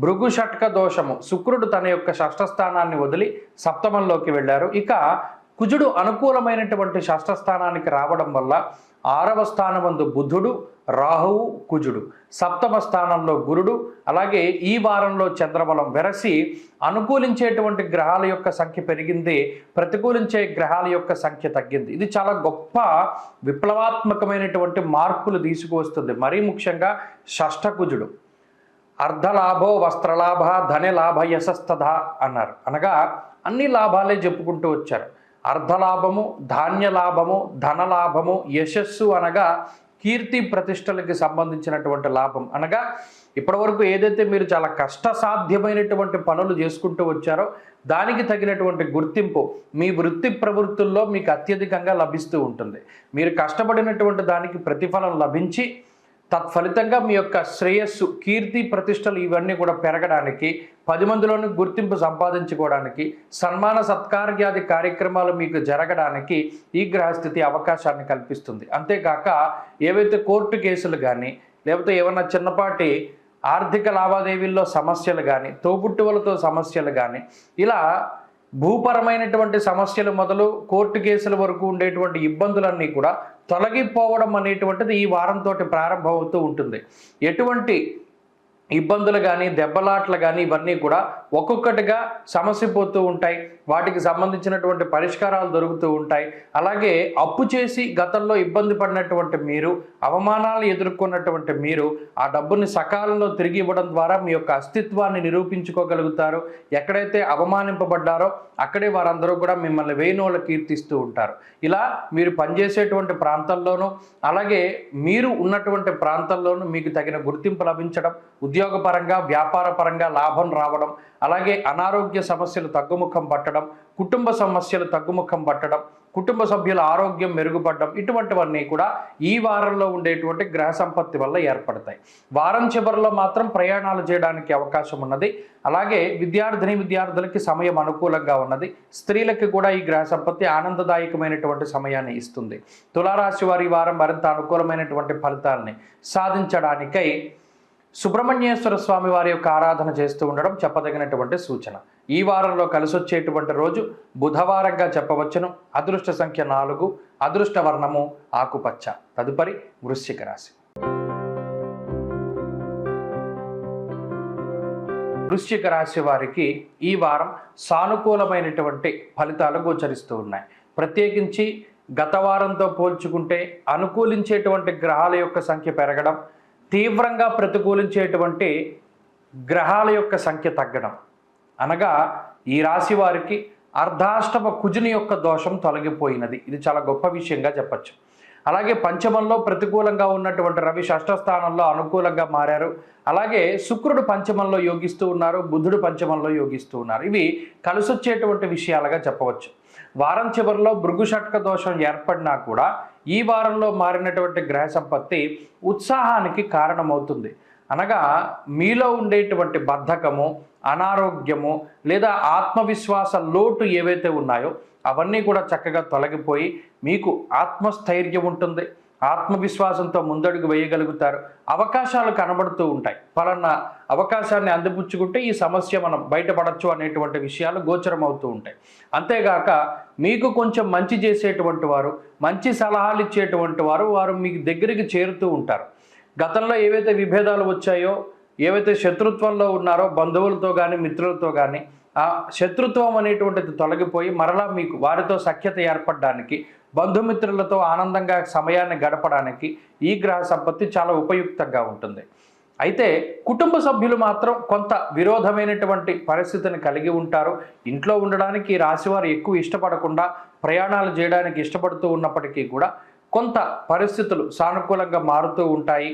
భృగు షట్క దోషము, శుక్రుడు తన యొక్క షష్ఠస్థానాన్ని వదిలి సప్తమంలోకి వెళ్ళారు. ఇక కుజుడు అనుకూలమైనటువంటి షష్ఠస్థానానికి రావడం వల్ల 6వ స్థానమందు బుధుడు, రాహువు, కుజుడు, సప్తమ స్థానంలో గురుడు, అలాగే ఈ వారంలో చంద్రబలం వెరసి అనుకూలించేటువంటి గ్రహాల యొక్క సంఖ్య పెరిగింది, ప్రతికూలించే గ్రహాల యొక్క సంఖ్య తగ్గింది. ఇది చాలా గొప్ప విప్లవాత్మకమైనటువంటి మార్పులు తీసుకువస్తుంది. మరీ ముఖ్యంగా షష్ఠ కుజుడు అర్ధలాభో వస్త్రలాభ ధనలాభ యశస్తథ అన్నారు. అనగా అన్ని లాభాలే చెప్పుకుంటూ వచ్చారు. అర్ధలాభము, ధాన్యలాభము, ధనలాభము, యశస్సు అనగా కీర్తి ప్రతిష్టలకి సంబంధించినటువంటి లాభం. అనగా ఇప్పటివరకు ఏదైతే మీరు చాలా కష్టసాధ్యమైనటువంటి పనులు చేసుకుంటూ వచ్చారో దానికి తగినటువంటి గుర్తింపు మీ వృత్తి ప్రవృత్తుల్లో మీకు అత్యధికంగా లభిస్తూ ఉంటుంది. మీరు కష్టపడినటువంటి దానికి ప్రతిఫలం లభించి తత్ఫలితంగా మీ యొక్క శ్రేయస్సు, కీర్తి ప్రతిష్టలు ఇవన్నీ కూడా పెరగడానికి, 10 మందిలోని గుర్తింపు సంపాదించుకోవడానికి, సన్మాన సత్కార్యాది కార్యక్రమాలు మీకు జరగడానికి ఈ గ్రహస్థితి అవకాశాన్ని కల్పిస్తుంది. అంతేకాక ఏవైతే కోర్టు కేసులు కానీ లేకపోతే ఏమన్నా చిన్నపాటి ఆర్థిక లావాదేవీల్లో సమస్యలు కానీ, తోబుట్టువులతో సమస్యలు కానీ, ఇలా భూపరమైనటువంటి సమస్యలు మొదలు కోర్టు కేసుల వరకు ఉండేటువంటి ఇబ్బందులన్నీ కూడా తొలగిపోవడం అనేటువంటిది ఈ వారంతో ప్రారంభమవుతూ ఉంటుంది. ఎటువంటి ఇబ్బందులు కానీ దెబ్బలాట్లు కానీ ఇవన్నీ కూడా ఒక్కొక్కటిగా సమసిపోతూ ఉంటాయి. వాటికి సంబంధించినటువంటి పరిష్కారాలు దొరుకుతూ ఉంటాయి. అలాగే అప్పు చేసి గతంలో ఇబ్బంది పడినటువంటి మీరు, అవమానాలు ఎదుర్కొన్నటువంటి మీరు ఆ డబ్బుని సకాలంలో తిరిగి ఇవ్వడం ద్వారా మీ యొక్క అస్తిత్వాన్ని నిరూపించుకోగలుగుతారు. ఎక్కడైతే అవమానింపబడ్డారో అక్కడే వారందరూ కూడా మిమ్మల్ని వేయినోళ్ళ కీర్తిస్తూ ఉంటారు. ఇలా మీరు పనిచేసేటువంటి ప్రాంతంలోనూ అలాగే మీరు ఉన్నటువంటి ప్రాంతంలోనూ మీకు తగిన గుర్తింపు లభించడం, ఉద్యోగపరంగా వ్యాపారపరంగా లాభం రావడం, అలాగే అనారోగ్య సమస్యలు తగ్గుముఖం పట్టడం, కుటుంబ సమస్యలు తగ్గుముఖం పట్టడం, కుటుంబ సభ్యుల ఆరోగ్యం మెరుగుపడడం, ఇటువంటివన్నీ కూడా ఈ వారంలో ఉండేటువంటి గ్రహ సంపత్తి వల్ల ఏర్పడతాయి. వారం చివరిలో మాత్రం ప్రయాణాలు చేయడానికి అవకాశం ఉన్నది. అలాగే విద్యార్థులకి సమయం అనుకూలంగా ఉన్నది. స్త్రీలకి కూడా ఈ గ్రహ సంపత్తి ఆనందదాయకమైనటువంటి సమయాన్ని ఇస్తుంది. తులారాశి వారి వారం మరింత అనుకూలమైనటువంటి ఫలితాలని సాధించడానికై సుబ్రహ్మణ్యేశ్వర స్వామి వారి యొక్క ఆరాధన చేస్తూ ఉండడం చెప్పదగినటువంటి సూచన. ఈ వారంలో కలిసొచ్చేటువంటి రోజు బుధవారంగా చెప్పవచ్చును. అదృష్ట సంఖ్య 4, అదృష్ట వర్ణము ఆకుపచ్చ. తదుపరి వృశ్చిక రాశి. వృశ్చిక రాశి వారికి ఈ వారం సానుకూలమైనటువంటి ఫలితాలు గోచరిస్తూ ఉన్నాయి. ప్రత్యేకించి గత వారంతో పోల్చుకుంటే అనుకూలించేటువంటి గ్రహాల యొక్క సంఖ్య పెరగడం, తీవ్రంగా ప్రతికూలించేటువంటి గ్రహాల యొక్క సంఖ్య తగ్గడం. అనగా ఈ రాశి వారికి అర్ధాష్టమ కుజుని యొక్క దోషం తొలగిపోయినది. ఇది చాలా గొప్ప విషయంగా చెప్పచ్చు. అలాగే పంచమంలో ప్రతికూలంగా ఉన్నటువంటి రవి షష్ఠస్థానంలో అనుకూలంగా మారారు. అలాగే శుక్రుడు పంచమంలో యోగిస్తూ ఉన్నారు, బుధుడు పంచమంలో యోగిస్తూ ఉన్నారు. ఇవి కలిసొచ్చేటువంటి విషయాలుగా చెప్పవచ్చు. వారం చివరిలో భృగు షట్క దోషం ఏర్పడినా కూడా ఈ వారంలో మారినటువంటి గ్రహ సంపత్తి ఉత్సాహానికి కారణమవుతుంది. అనగా మీలో ఉండేటువంటి బద్ధకము, అనారోగ్యము లేదా ఆత్మవిశ్వాస లోటు ఏవైతే ఉన్నాయో అవన్నీ కూడా చక్కగా తొలగిపోయి మీకు ఆత్మస్థైర్యం ఉంటుంది. ఆత్మవిశ్వాసంతో ముందడుగు వేయగలుగుతారు. అవకాశాలు కనబడుతూ ఉంటాయి. పలానా అవకాశాన్ని అందిపుచ్చుకుంటే ఈ సమస్య మనం బయటపడచ్చు అనేటువంటి విషయాలు గోచరమవుతూ ఉంటాయి. అంతేగాక మీకు కొంచెం మంచి చేసేటువంటి వారు, మంచి సలహాలు ఇచ్చేటువంటి వారు మీకు దగ్గరికి చేరుతూ ఉంటారు. గతంలో ఏవైతే విభేదాలు వచ్చాయో, ఏవైతే శత్రుత్వంలో ఉన్నారో బంధువులతో కానీ మిత్రులతో కానీ, ఆ శత్రుత్వం అనేటువంటిది తొలగిపోయి మరలా మీకు వారితో సఖ్యత ఏర్పడడానికి, బంధుమిత్రులతో ఆనందంగా సమయాన్ని గడపడానికి ఈ గ్రహ సంపత్తి చాలా ఉపయుక్తంగా ఉంటుంది. అయితే కుటుంబ సభ్యులు మాత్రం కొంత విరోధమైనటువంటి పరిస్థితిని కలిగి ఉంటారు. ఇంట్లో ఉండడానికి ఈ రాశివారు ఎక్కువ ఇష్టపడకుండా ప్రయాణాలు చేయడానికి ఇష్టపడుతూ ఉన్నప్పటికీ కూడా కొంత పరిస్థితులు సానుకూలంగా మారుతూ ఉంటాయి.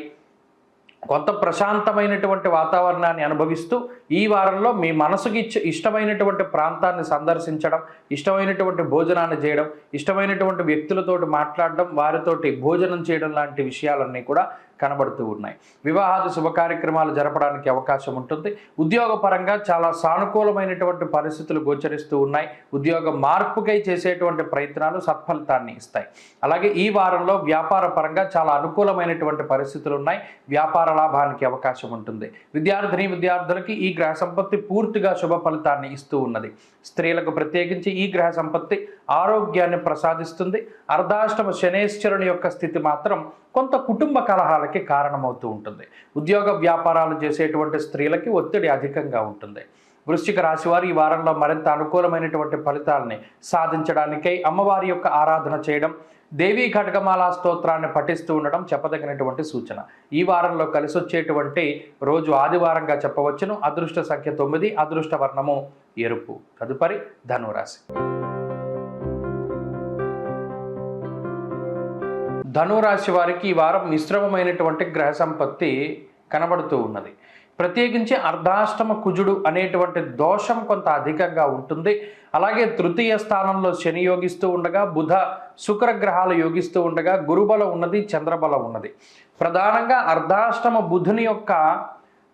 కొంత ప్రశాంతమైనటువంటి వాతావరణాన్ని అనుభవిస్తూ ఈ వారంలో మీ మనసుకి ఇష్టమైనటువంటి ప్రాంతాన్ని సందర్శించడం, ఇష్టమైనటువంటి భోజనాన్ని చేయడం, ఇష్టమైనటువంటి వ్యక్తులతోటి మాట్లాడడం, వారితోటి భోజనం చేయడం లాంటి విషయాలన్నీ కూడా కనబడుతూ ఉన్నాయి. వివాహాది శుభ కార్యక్రమాలు జరపడానికి అవకాశం ఉంటుంది. ఉద్యోగపరంగా చాలా సానుకూలమైనటువంటి పరిస్థితులు గోచరిస్తూ ఉన్నాయి. ఉద్యోగ మార్పుకై చేసేటువంటి ప్రయత్నాలు సత్ఫలితాన్ని ఇస్తాయి. అలాగే ఈ వారంలో వ్యాపార పరంగా చాలా అనుకూలమైనటువంటి పరిస్థితులు ఉన్నాయి. వ్యాపార లాభానికి అవకాశం ఉంటుంది. విద్యార్థులకి ఈ గ్రహ సంపత్తి పూర్తిగా శుభ ఫలితాన్ని ఇస్తూ ఉన్నది. స్త్రీలకు ప్రత్యేకించి ఈ గ్రహ సంపత్తి ఆరోగ్యాన్ని ప్రసాదిస్తుంది. అర్ధాష్టమ శనేశ్వరుని యొక్క స్థితి మాత్రం కొంత కుటుంబ కలహాలకి కారణమవుతూ ఉంటుంది. ఉద్యోగ వ్యాపారాలు చేసేటువంటి స్త్రీలకి ఒత్తిడి అధికంగా ఉంటుంది. వృశ్చిక రాశి వారు ఈ వారంలో మరింత అనుకూలమైనటువంటి ఫలితాలని సాధించడానికై అమ్మవారి యొక్క ఆరాధన చేయడం, దేవీ ఖడ్గమాల స్తోత్రాన్ని పఠిస్తూ ఉండడం చెప్పదగినటువంటి సూచన. ఈ వారంలో కలిసి వచ్చేటువంటి రోజు ఆదివారంగా చెప్పవచ్చును. అదృష్ట సంఖ్య 9, అదృష్ట వర్ణము ఎరుపు. తదుపరి ధనురాశి. ధనురాశి వారికి ఈ వారం మిశ్రమమైనటువంటి గ్రహ సంపత్తి కనబడుతూ ఉన్నది. ప్రత్యేకించి అర్ధాష్టమ కుజుడు అనేటువంటి దోషం కొంత అధికంగా ఉంటుంది. అలాగే తృతీయ స్థానంలో శని యోగిస్తూ ఉండగా, బుధ శుక్రగ్రహాలు యోగిస్తూ ఉండగా, గురుబలం ఉన్నది, చంద్రబలం ఉన్నది. ప్రధానంగా అర్ధాష్టమ బుధుని యొక్క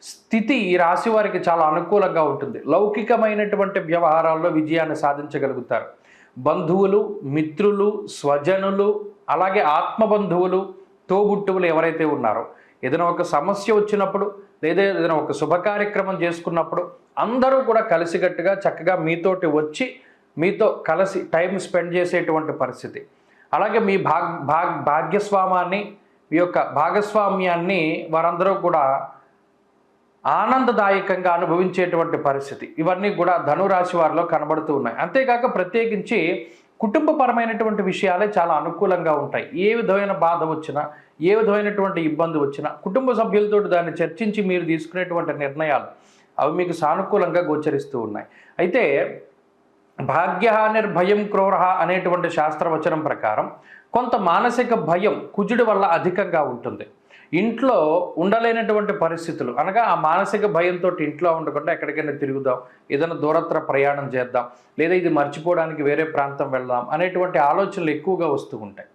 స్థితి ఈ రాశి వారికి చాలా అనుకూలంగా ఉంటుంది. లౌకికమైనటువంటి వ్యవహారాల్లో విజయాన్ని సాధించగలుగుతారు. బంధువులు, మిత్రులు, స్వజనులు, అలాగే ఆత్మబంధువులు, తోబుట్టువులు ఎవరైతే ఉన్నారో ఏదైనా ఒక సమస్య వచ్చినప్పుడు లేదా ఏదైనా ఒక శుభ కార్యక్రమం చేసుకున్నప్పుడు అందరూ కూడా కలిసికట్టుగా చక్కగా మీతోటి వచ్చి మీతో కలిసి టైం స్పెండ్ చేసేటువంటి పరిస్థితి. అలాగే మీ భాగ్యస్వామాన్ని, మీ యొక్క భాగస్వామ్యాన్ని వారందరూ కూడా ఆనందదాయకంగా అనుభవించేటువంటి పరిస్థితి ఇవన్నీ కూడా ధనురాశి వారిలో కనబడుతూ ఉన్నాయి. అంతేకాక ప్రత్యేకించి కుటుంబపరమైనటువంటి విషయాలే చాలా అనుకూలంగా ఉంటాయి. ఏ విధమైన బాధ వచ్చినా, ఏ విధమైనటువంటి ఇబ్బంది వచ్చినా కుటుంబ సభ్యులతో దాన్ని చర్చించి మీరు తీసుకునేటువంటి నిర్ణయాలు అవి మీకు సానుకూలంగా గోచరిస్తూ ఉన్నాయి. అయితే భాగ్యహానిర్భయం క్రోర అనేటువంటి శాస్త్రవచనం ప్రకారం కొంత మానసిక భయం కుజుడి వల్ల అధికంగా ఉంటుంది. ఇంట్లో ఉండలేనటువంటి పరిస్థితులు అనగా ఆ మానసిక భయంతో ఇంట్లో ఉండకుండా ఎక్కడికైనా తిరుగుదాం, ఏదైనా దూరత్ర ప్రయాణం చేద్దాం, లేదా ఇది మర్చిపోవడానికి వేరే ప్రాంతం వెళ్దాం అనేటువంటి ఆలోచనలు ఎక్కువగా వస్తూ ఉంటాయి.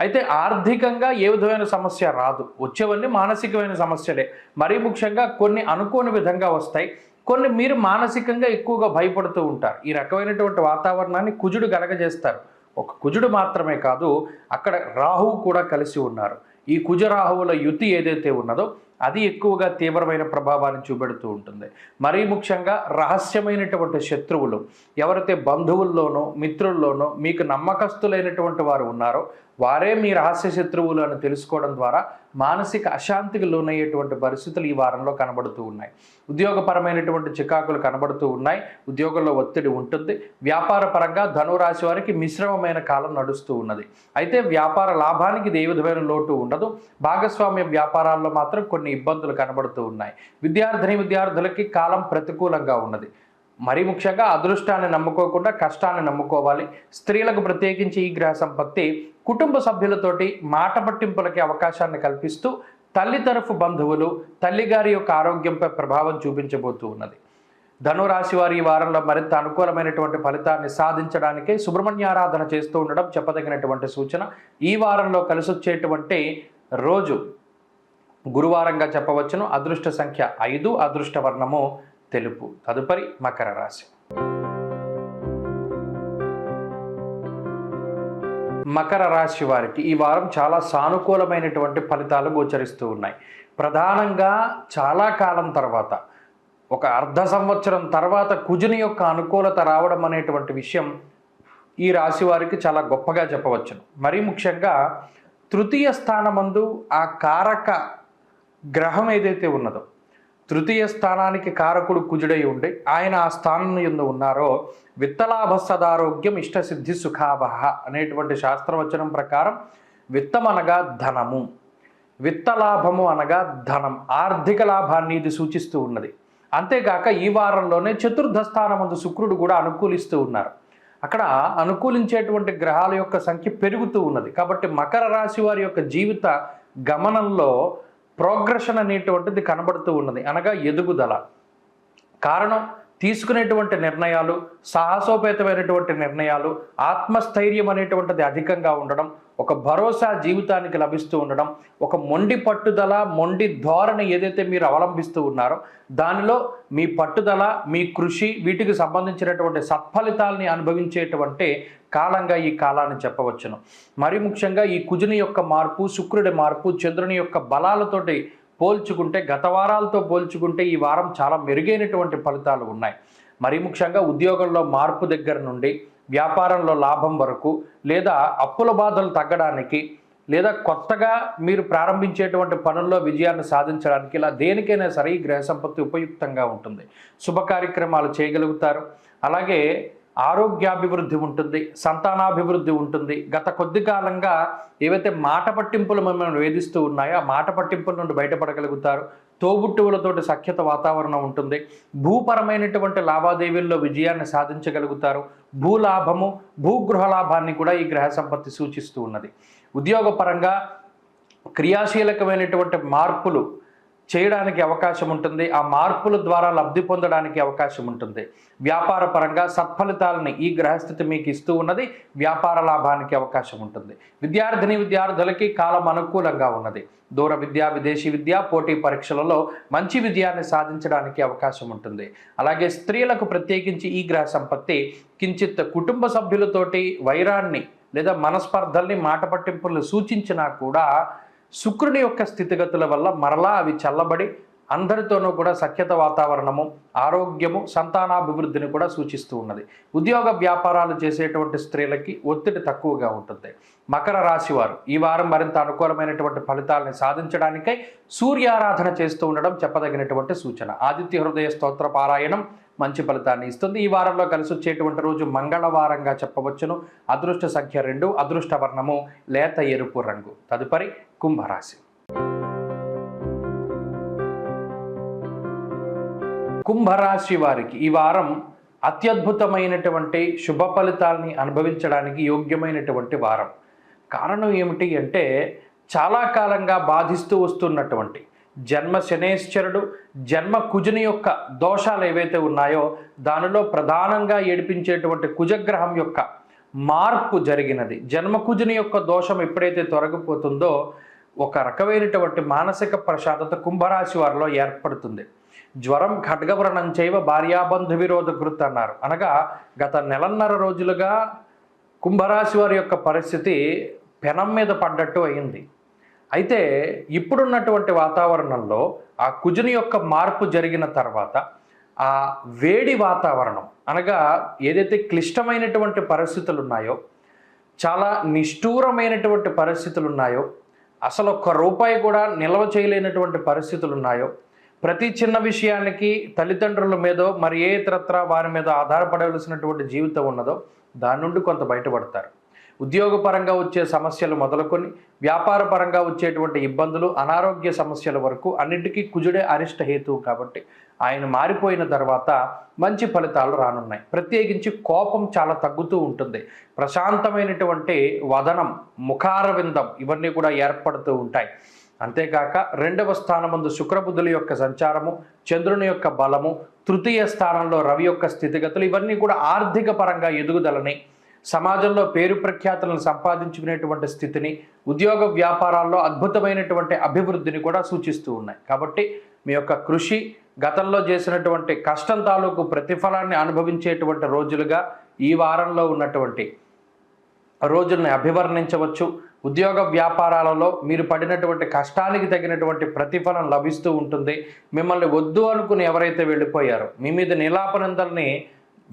అయితే ఆర్థికంగా ఏ విధమైన సమస్య రాదు. వచ్చేవన్నీ మానసికమైన సమస్యలే. మరీ ముఖ్యంగా కొన్ని అనుకోని విధంగా వస్తాయి, కొన్ని మీరు మానసికంగా ఎక్కువగా భయపడుతూ ఉంటారు. ఈ రకమైనటువంటి వాతావరణాన్ని కుజుడు కలగజేస్తారు. ఒక కుజుడు మాత్రమే కాదు, అక్కడ రాహువు కూడా కలిసి ఉన్నారు. ఈ కుజరాహువుల యుతి ఏదైతే ఉన్నదో అది ఎక్కువగా తీవ్రమైన ప్రభావాన్ని చూపెడుతూ ఉంటుంది. మరీ ముఖ్యంగా రహస్యమైనటువంటి శత్రువులు ఎవరైతే బంధువుల్లోనో మిత్రుల్లోనో మీకు నమ్మకస్తులైనటువంటి వారు ఉన్నారో వారే మీ రహస్య శత్రువులు అని తెలుసుకోవడం ద్వారా మానసిక అశాంతికి లోనయ్యేటువంటి పరిస్థితులు ఈ వారంలో కనబడుతూ ఉన్నాయి. ఉద్యోగపరమైనటువంటి చికాకులు కనబడుతూ ఉన్నాయి. ఉద్యోగంలో ఒత్తిడి ఉంటుంది. వ్యాపార పరంగా ధనురాశి వారికి మిశ్రమమైన కాలం నడుస్తూ ఉన్నది. అయితే వ్యాపార లాభానికి ఏ విధమైన లోటు ఉండదు. భాగస్వామ్య వ్యాపారాల్లో మాత్రం కొన్ని ఇబ్బందులు కనబడుతూ ఉన్నాయి. విద్యార్థులకి కాలం ప్రతికూలంగా ఉన్నది. మరీ ముఖ్యంగా అదృష్టాన్ని నమ్ముకోకుండా కష్టాన్ని నమ్ముకోవాలి. స్త్రీలకు ప్రత్యేకించి ఈ గ్రహ సంపత్తి కుటుంబ సభ్యులతోటి మాట పట్టింపులకి అవకాశాన్ని కల్పిస్తూ తల్లి తరఫు బంధువులు, తల్లిగారి యొక్క ఆరోగ్యంపై ప్రభావం చూపించబోతూ ఉన్నది. ధనురాశి వారి ఈ వారంలో మరింత అనుకూలమైనటువంటి ఫలితాన్ని సాధించడానికే సుబ్రహ్మణ్యారాధన చేస్తూ ఉండడం చెప్పదగినటువంటి సూచన. ఈ వారంలో కలిసొచ్చేటువంటి రోజు గురువారంగా చెప్పవచ్చును. అదృష్ట సంఖ్య 5, అదృష్ట వర్ణము తెలుపు. తదుపరి మకర రాశి. మకర రాశి వారికి ఈ వారం చాలా సానుకూలమైనటువంటి ఫలితాలు గోచరిస్తూ ఉన్నాయి. ప్రధానంగా చాలా కాలం తర్వాత, ఒక అర్ధ సంవత్సరం తర్వాత కుజుని యొక్క అనుకూలత రావడం అనేటువంటి విషయం ఈ రాశి వారికి చాలా గొప్పగా చెప్పవచ్చును. మరీ ముఖ్యంగా తృతీయ స్థానమందు ఆ కారక గ్రహం ఏదైతే ఉన్నదో, తృతీయ స్థానానికి కారకుడు కుజుడై ఉండి ఆయన ఆ స్థానం యందు ఉన్నారో విత్తలాభ సదారోగ్యం ఇష్టసిద్ధి సుఖావహ అనేటువంటి శాస్త్రవచనం ప్రకారం విత్తం అనగా ధనము, విత్తలాభము అనగా ధనం, ఆర్థిక లాభాన్ని ఇది సూచిస్తూ ఉన్నది. అంతేకాక ఈ వారంలోనే చతుర్థ స్థానమందు శుక్రుడు కూడా అనుకూలిస్తూ ఉన్నారు. అక్కడ అనుకూలించేటువంటి గ్రహాల యొక్క సంఖ్య పెరుగుతూ ఉన్నది. కాబట్టి మకర రాశి వారి యొక్క జీవిత గమనంలో ప్రోగ్రెషన్ అనేటువంటిది కనబడుతూ ఉన్నది, అనగా ఎదుగుదల. కారణం తీసుకునేటువంటి నిర్ణయాలు, సాహసోపేతమైనటువంటి నిర్ణయాలు, ఆత్మస్థైర్యం అనేటువంటిది అధికంగా ఉండడం, ఒక భరోసా జీవితానికి లభిస్తూ ఉండడం, ఒక మొండి పట్టుదల, మొండి ధోరణి ఏదైతే మీరు అవలంబిస్తూ ఉన్నారో దానిలో మీ పట్టుదల, మీ కృషి వీటికి సంబంధించినటువంటి సత్ఫలితాలని అనుభవించేటువంటి కాలంగా ఈ కాలాన్ని చెప్పవచ్చును. మరి ముఖ్యంగా ఈ కుజుని యొక్క మార్పు, శుక్రుడి మార్పు, చంద్రుని యొక్క బలాలతోటి పోల్చుకుంటే, గత వారాలతో పోల్చుకుంటే ఈ వారం చాలా మెరుగైనటువంటి ఫలితాలు ఉన్నాయి. మరి ముఖ్యంగా ఉద్యోగంలో మార్పు దగ్గర నుండి వ్యాపారంలో లాభం వరకు, లేదా అప్పుల బాధలు తగ్గడానికి, లేదా కొత్తగా మీరు ప్రారంభించేటువంటి పనుల్లో విజయాన్ని సాధించడానికి, ఇలా దేనికైనా సరే ఈ గ్రహ సంపత్తి ఉపయుక్తంగా ఉంటుంది. శుభ కార్యక్రమాలు చేయగలుగుతారు. అలాగే ఆరోగ్యాభివృద్ధి ఉంటుంది, సంతానాభివృద్ధి ఉంటుంది. గత కొద్ది కాలంగా ఏవైతే మాట పట్టింపులు మిమ్మల్ని వేధిస్తూ ఉన్నాయో ఆ మాట పట్టింపుల నుండి బయటపడగలుగుతారు. తోబుట్టువులతోటి సఖ్యత వాతావరణం ఉంటుంది. భూపరమైనటువంటి లావాదేవీల్లో విజయాన్ని సాధించగలుగుతారు. భూలాభము, భూగృహ లాభాన్ని కూడా ఈ గ్రహ సంపత్తి సూచిస్తూ ఉన్నది. ఉద్యోగపరంగా క్రియాశీలకమైనటువంటి మార్పులు చేయడానికి అవకాశం ఉంటుంది. ఆ మార్పుల ద్వారా లబ్ధి పొందడానికి అవకాశం ఉంటుంది. వ్యాపార పరంగా సత్ఫలితాలని ఈ గ్రహస్థితి మీకు ఇస్తూ ఉన్నది. వ్యాపార లాభానికి అవకాశం ఉంటుంది. విద్యార్థులకి కాలం అనుకూలంగా ఉన్నది. దూర విద్య, విదేశీ విద్య, పోటీ పరీక్షలలో మంచి విజయాన్ని సాధించడానికి అవకాశం ఉంటుంది. అలాగే స్త్రీలకు ప్రత్యేకించి ఈ గ్రహ సంపత్తి కించిత్ కుటుంబ సభ్యులతోటి వైరాన్ని లేదా మనస్పర్ధల్ని, మాట పట్టింపుల్ని సూచించినా కూడా శుక్రుని యొక్క స్థితిగతుల వల్ల మరలా అవి చల్లబడి అందరితోనూ కూడా సఖ్యత వాతావరణము, ఆరోగ్యము, సంతానాభివృద్ధిని కూడా సూచిస్తూ ఉన్నది. ఉద్యోగ వ్యాపారాలు చేసేటువంటి స్త్రీలకి ఒత్తిడి తక్కువగా ఉంటుంది. మకర రాశి వారు ఈ వారం మరింత అనుకూలమైనటువంటి ఫలితాలను సాధించడానికై సూర్యారాధన చేస్తూ ఉండడం చెప్పదగినటువంటి సూచన. ఆదిత్య హృదయ స్తోత్ర పారాయణం మంచి ఫలితాన్ని ఇస్తుంది. ఈ వారంలో కలిసి వచ్చేటువంటి రోజు మంగళవారంగా చెప్పవచ్చును. అదృష్ట సంఖ్య 2, అదృష్ట వర్ణము లేత ఎరుపు రంగు. తదుపరి కుంభరాశి. కుంభరాశి వారికి ఈ వారం అత్యద్భుతమైనటువంటి శుభ ఫలితాలని అనుభవించడానికి యోగ్యమైనటువంటి వారం. కారణం ఏమిటి అంటే, చాలా కాలంగా బాధిస్తూ వస్తున్నటువంటి జన్మ శనేశ్వరుడు, జన్మ కుజుని యొక్క దోషాలు ఏవైతే ఉన్నాయో దానిలో ప్రధానంగా ఏడిపించేటువంటి కుజగ్రహం యొక్క మార్పు జరిగినది. జన్మ కుజుని యొక్క దోషం ఎప్పుడైతే తొలగిపోతుందో ఒక రకమైనటువంటి మానసిక ప్రశాంతత కుంభరాశి వారిలో ఏర్పడుతుంది. జ్వరం ఖడ్గవ్రణం చేయవ భార్యాబంధు విరోధ కృత్ అన్నారు. అనగా గత నెలన్నర రోజులుగా కుంభరాశి వారి యొక్క పరిస్థితి పెనం మీద పడ్డట్టు అయింది. అయితే ఇప్పుడున్నటువంటి వాతావరణంలో ఆ కుజుని యొక్క మార్పు జరిగిన తర్వాత ఆ వేడి వాతావరణం, అనగా ఏదైతే క్లిష్టమైనటువంటి పరిస్థితులు ఉన్నాయో, చాలా నిష్ఠూరమైనటువంటి పరిస్థితులు ఉన్నాయో, అసలు ఒక్క రూపాయి కూడా నిల్వ చేయలేనటువంటి పరిస్థితులు ఉన్నాయో, ప్రతి చిన్న విషయానికి తల్లిదండ్రుల మీదో మరి ఏ ఇతరత్ర వారి మీద ఆధారపడవలసినటువంటి జీవితం ఉన్నదో దాని నుండి కొంత బయటపడతారు. ఉద్యోగపరంగా వచ్చే సమస్యలు మొదలుకొని వ్యాపార పరంగా వచ్చేటువంటి ఇబ్బందులు, అనారోగ్య సమస్యల వరకు అన్నిటికీ కుజుడే అరిష్ట హేతువు కాబట్టి ఆయన మారిపోయిన తర్వాత మంచి ఫలితాలు రానున్నాయి. ప్రత్యేకించి కోపం చాలా తగ్గుతూ ఉంటుంది. ప్రశాంతమైనటువంటి వదనం, ముఖారవిందం ఇవన్నీ కూడా ఏర్పడుతూ ఉంటాయి. అంతేకాక 2వ స్థానమందు శుక్రబుద్ధుల యొక్క సంచారము, చంద్రుని యొక్క బలము, తృతీయ స్థానంలో రవి యొక్క స్థితిగతులు ఇవన్నీ కూడా ఆర్థిక పరంగా ఎదుగుదలని, సమాజంలో పేరు ప్రఖ్యాతులను సంపాదించుకునేటువంటి స్థితిని, ఉద్యోగ వ్యాపారాల్లో అద్భుతమైనటువంటి అభివృద్ధిని కూడా సూచిస్తూ ఉన్నాయి. కాబట్టి మీ యొక్క కృషి, గతంలో చేసినటువంటి కష్టం తాలూకు ప్రతిఫలాన్ని అనుభవించేటువంటి రోజులుగా ఈ వారంలో ఉన్నటువంటి రోజుల్ని అభివర్ణించవచ్చు. ఉద్యోగ వ్యాపారాలలో మీరు పడినటువంటి కష్టానికి తగినటువంటి ప్రతిఫలం లభిస్తూ ఉంటుంది. మిమ్మల్ని వద్దు అనుకుని ఎవరైతే వెళ్ళిపోయారో, మీ మీద నిలాపనందల్ని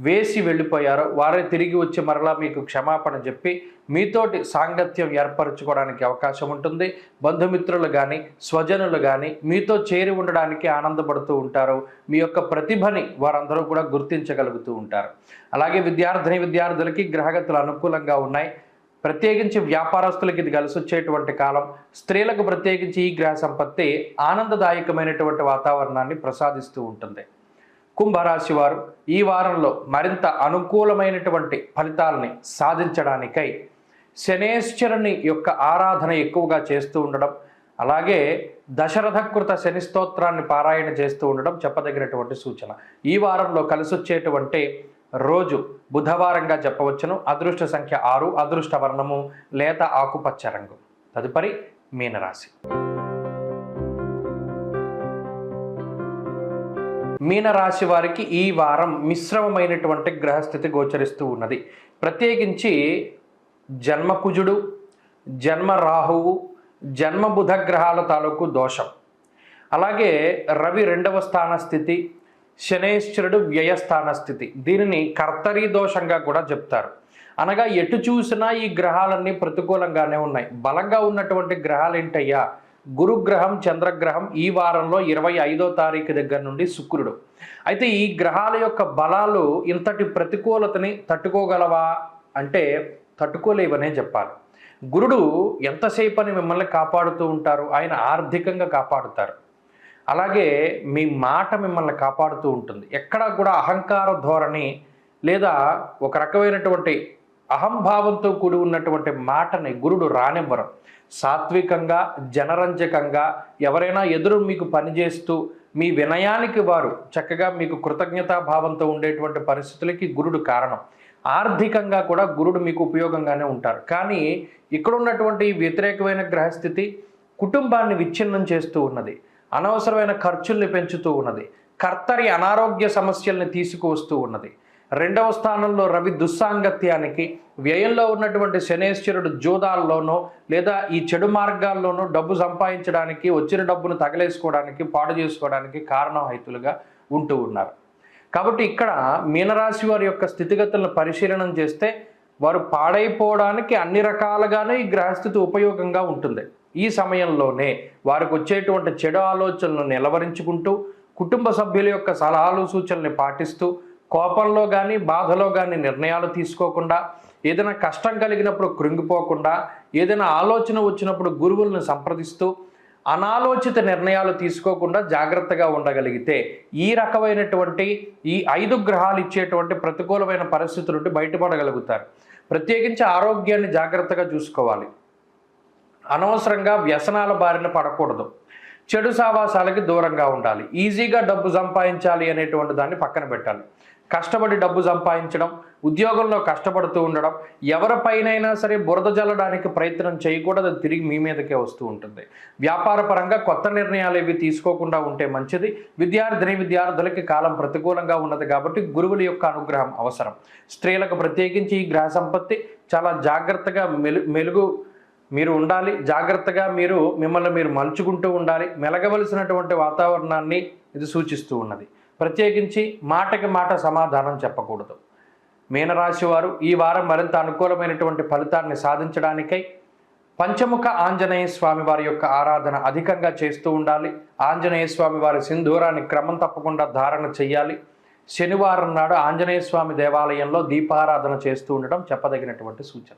వేసి వెళ్ళిపోయారో వారే తిరిగి వచ్చి మరలా మీకు క్షమాపణ చెప్పి మీతోటి సాంగత్యం ఏర్పరచుకోవడానికి అవకాశం ఉంటుంది. బంధుమిత్రులు కానీ స్వజనులు కానీ మీతో చేరి ఉండడానికి ఆనందపడుతూ ఉంటారు. మీ యొక్క ప్రతిభని వారందరూ కూడా గుర్తించగలుగుతూ ఉంటారు. అలాగే విద్యార్థులకి గ్రహగతులు అనుకూలంగా ఉన్నాయి. ప్రత్యేకించి వ్యాపారస్తులకి ఇది కలిసి వచ్చేటువంటి కాలం. స్త్రీలకు ప్రత్యేకించి ఈ గ్రహ సంపత్తి ఆనందదాయకమైనటువంటి వాతావరణాన్ని ప్రసాదిస్తూ ఉంటుంది. కుంభరాశి వారు ఈ వారంలో మరింత అనుకూలమైనటువంటి ఫలితాలని సాధించడానికై శనేశ్వరుని యొక్క ఆరాధన ఎక్కువగా చేస్తూ ఉండడం, అలాగే దశరథకృత శని స్తోత్రాన్ని పారాయణ చేస్తూ ఉండడం చెప్పదగినటువంటి సూచన. ఈ వారంలో కలిసొచ్చేటువంటి రోజు బుధవారంగా చెప్పవచ్చును. అదృష్ట సంఖ్య 6, అదృష్ట వర్ణము లేత ఆకుపచ్చ రంగు. తదుపరి మీనరాశి. మీనరాశి వారికి ఈ వారం మిశ్రమమైనటువంటి గ్రహస్థితి గోచరిస్తూ ఉన్నది. ప్రత్యేకించి జన్మకుజుడు, జన్మ రాహువు, జన్మ బుధ గ్రహాల తాలూకు దోషం, అలాగే రవి 2వ స్థాన స్థితి, శనేశ్వరుడు వ్యయస్థాన స్థితి, దీనిని కర్తరీ దోషంగా కూడా చెప్తారు. అనగా ఎటు చూసినా ఈ గ్రహాలన్నీ ప్రతికూలంగానే ఉన్నాయి. బలంగా ఉన్నటువంటి గ్రహాలు ఏంటయ్యా? గురుగ్రహం, చంద్రగ్రహం. ఈ వారంలో 25వ తారీఖు దగ్గర నుండి శుక్రుడు. అయితే ఈ గ్రహాల యొక్క బలాలు ఇంతటి ప్రతికూలతని తట్టుకోగలవా అంటే తట్టుకోలేవనే చెప్పాలి. గురుడు ఎంతసేపు అని మిమ్మల్ని కాపాడుతూ ఉంటారు. ఆయన ఆర్థికంగా కాపాడుతారు, అలాగే మీ మాట మిమ్మల్ని కాపాడుతూ ఉంటుంది. ఎక్కడా కూడా అహంకార ధోరణి లేదా ఒక రకమైనటువంటి అహంభావంతో కూడి ఉన్నటువంటి మాటని గురుడు రానివ్వరు. సాత్వికంగా, జనరంజకంగా ఎవరైనా ఎదురు మీకు పనిచేస్తూ మీ వినయానికి వారు చక్కగా మీకు కృతజ్ఞతాభావంతో ఉండేటువంటి పరిస్థితులకి గురుడు కారణం. ఆర్థికంగా కూడా గురుడు మీకు ఉపయోగంగానే ఉంటారు. కానీ ఇక్కడ ఉన్నటువంటి వ్యతిరేకమైన గ్రహస్థితి కుటుంబాన్ని విచ్ఛిన్నం చేస్తూ ఉన్నది, అనవసరమైన ఖర్చుల్ని పెంచుతూ ఉన్నది, కర్తరి అనారోగ్య సమస్యల్ని తీసుకువస్తూ ఉన్నది. 2వ స్థానంలో రవి దుస్సాంగత్యానికి, వ్యయంలో ఉన్నటువంటి శనేశ్వరుడు జోదాల్లోనో లేదా ఈ చెడు మార్గాల్లోనో డబ్బు సంపాదించడానికి, వచ్చిన డబ్బును తగలేసుకోవడానికి, పాడు చేసుకోవడానికి కారణహైతులుగా ఉంటూ ఉన్నారు. కాబట్టి ఇక్కడ మీనరాశి వారి యొక్క స్థితిగతులను పరిశీలనం చేస్తే వారు పాడైపోవడానికి అన్ని రకాలుగానే ఈ గ్రహస్థితి ఉపయోగంగా ఉంటుంది. ఈ సమయంలోనే వారికి వచ్చేటువంటి చెడు ఆలోచనలను నిలవరించుకుంటూ, కుటుంబ సభ్యుల యొక్క సలహాలు సూచనల్ని పాటిస్తూ, కోపంలో కానీ బాధలో కానీ నిర్ణయాలు తీసుకోకుండా, ఏదైనా కష్టం కలిగినప్పుడు కృంగిపోకుండా, ఏదైనా ఆలోచన వచ్చినప్పుడు గురువులను సంప్రదిస్తూ అనాలోచిత నిర్ణయాలు తీసుకోకుండా జాగ్రత్తగా ఉండగలిగితే ఈ రకమైనటువంటి ఈ 5 గ్రహాలు ఇచ్చేటువంటి ప్రతికూలమైన పరిస్థితుల నుండి బయటపడగలుగుతారు. ప్రత్యేకించి ఆరోగ్యాన్ని జాగ్రత్తగా చూసుకోవాలి. అనవసరంగా వ్యసనాల బారిన పడకూడదు. చెడు సావాసాలకి దూరంగా ఉండాలి. ఈజీగా డబ్బు సంపాదించాలి అనేటువంటి దాన్ని పక్కన పెట్టాలి. కష్టపడి డబ్బు సంపాదించడం, ఉద్యోగంలో కష్టపడుతూ ఉండడం, ఎవరిపైనైనా సరే బురద జల్లడానికి ప్రయత్నం చేయకూడదు. అది తిరిగి మీ మీదకే వస్తూ ఉంటుంది. వ్యాపార పరంగా కొత్త నిర్ణయాలు ఏవి తీసుకోకుండా ఉంటే మంచిది. విద్యార్థులకి కాలం ప్రతికూలంగా ఉన్నది కాబట్టి గురువుల యొక్క అనుగ్రహం అవసరం. స్త్రీలకు ప్రత్యేకించి ఈ గ్రహ సంపత్తి చాలా జాగ్రత్తగా మీరు ఉండాలి. జాగ్రత్తగా మిమ్మల్ని మీరు మలుచుకుంటూ ఉండాలి. మెలగవలసినటువంటి వాతావరణాన్ని ఇది సూచిస్తూ ఉన్నది. ప్రత్యేకించి మాటకి మాట సమాధానం చెప్పకూడదు. మీనరాశి వారు ఈ వారం మరింత అనుకూలమైనటువంటి ఫలితాన్ని సాధించడానికై పంచముఖ ఆంజనేయ స్వామి వారి యొక్క ఆరాధన అధికంగా చేస్తూ ఉండాలి. ఆంజనేయ స్వామి వారి సింధూరాన్ని క్రమం తప్పకుండా ధారణ చెయ్యాలి. శనివారం నాడు ఆంజనేయ స్వామి దేవాలయంలో దీపారాధన చేస్తూ ఉండటం చెప్పదగినటువంటి సూచన.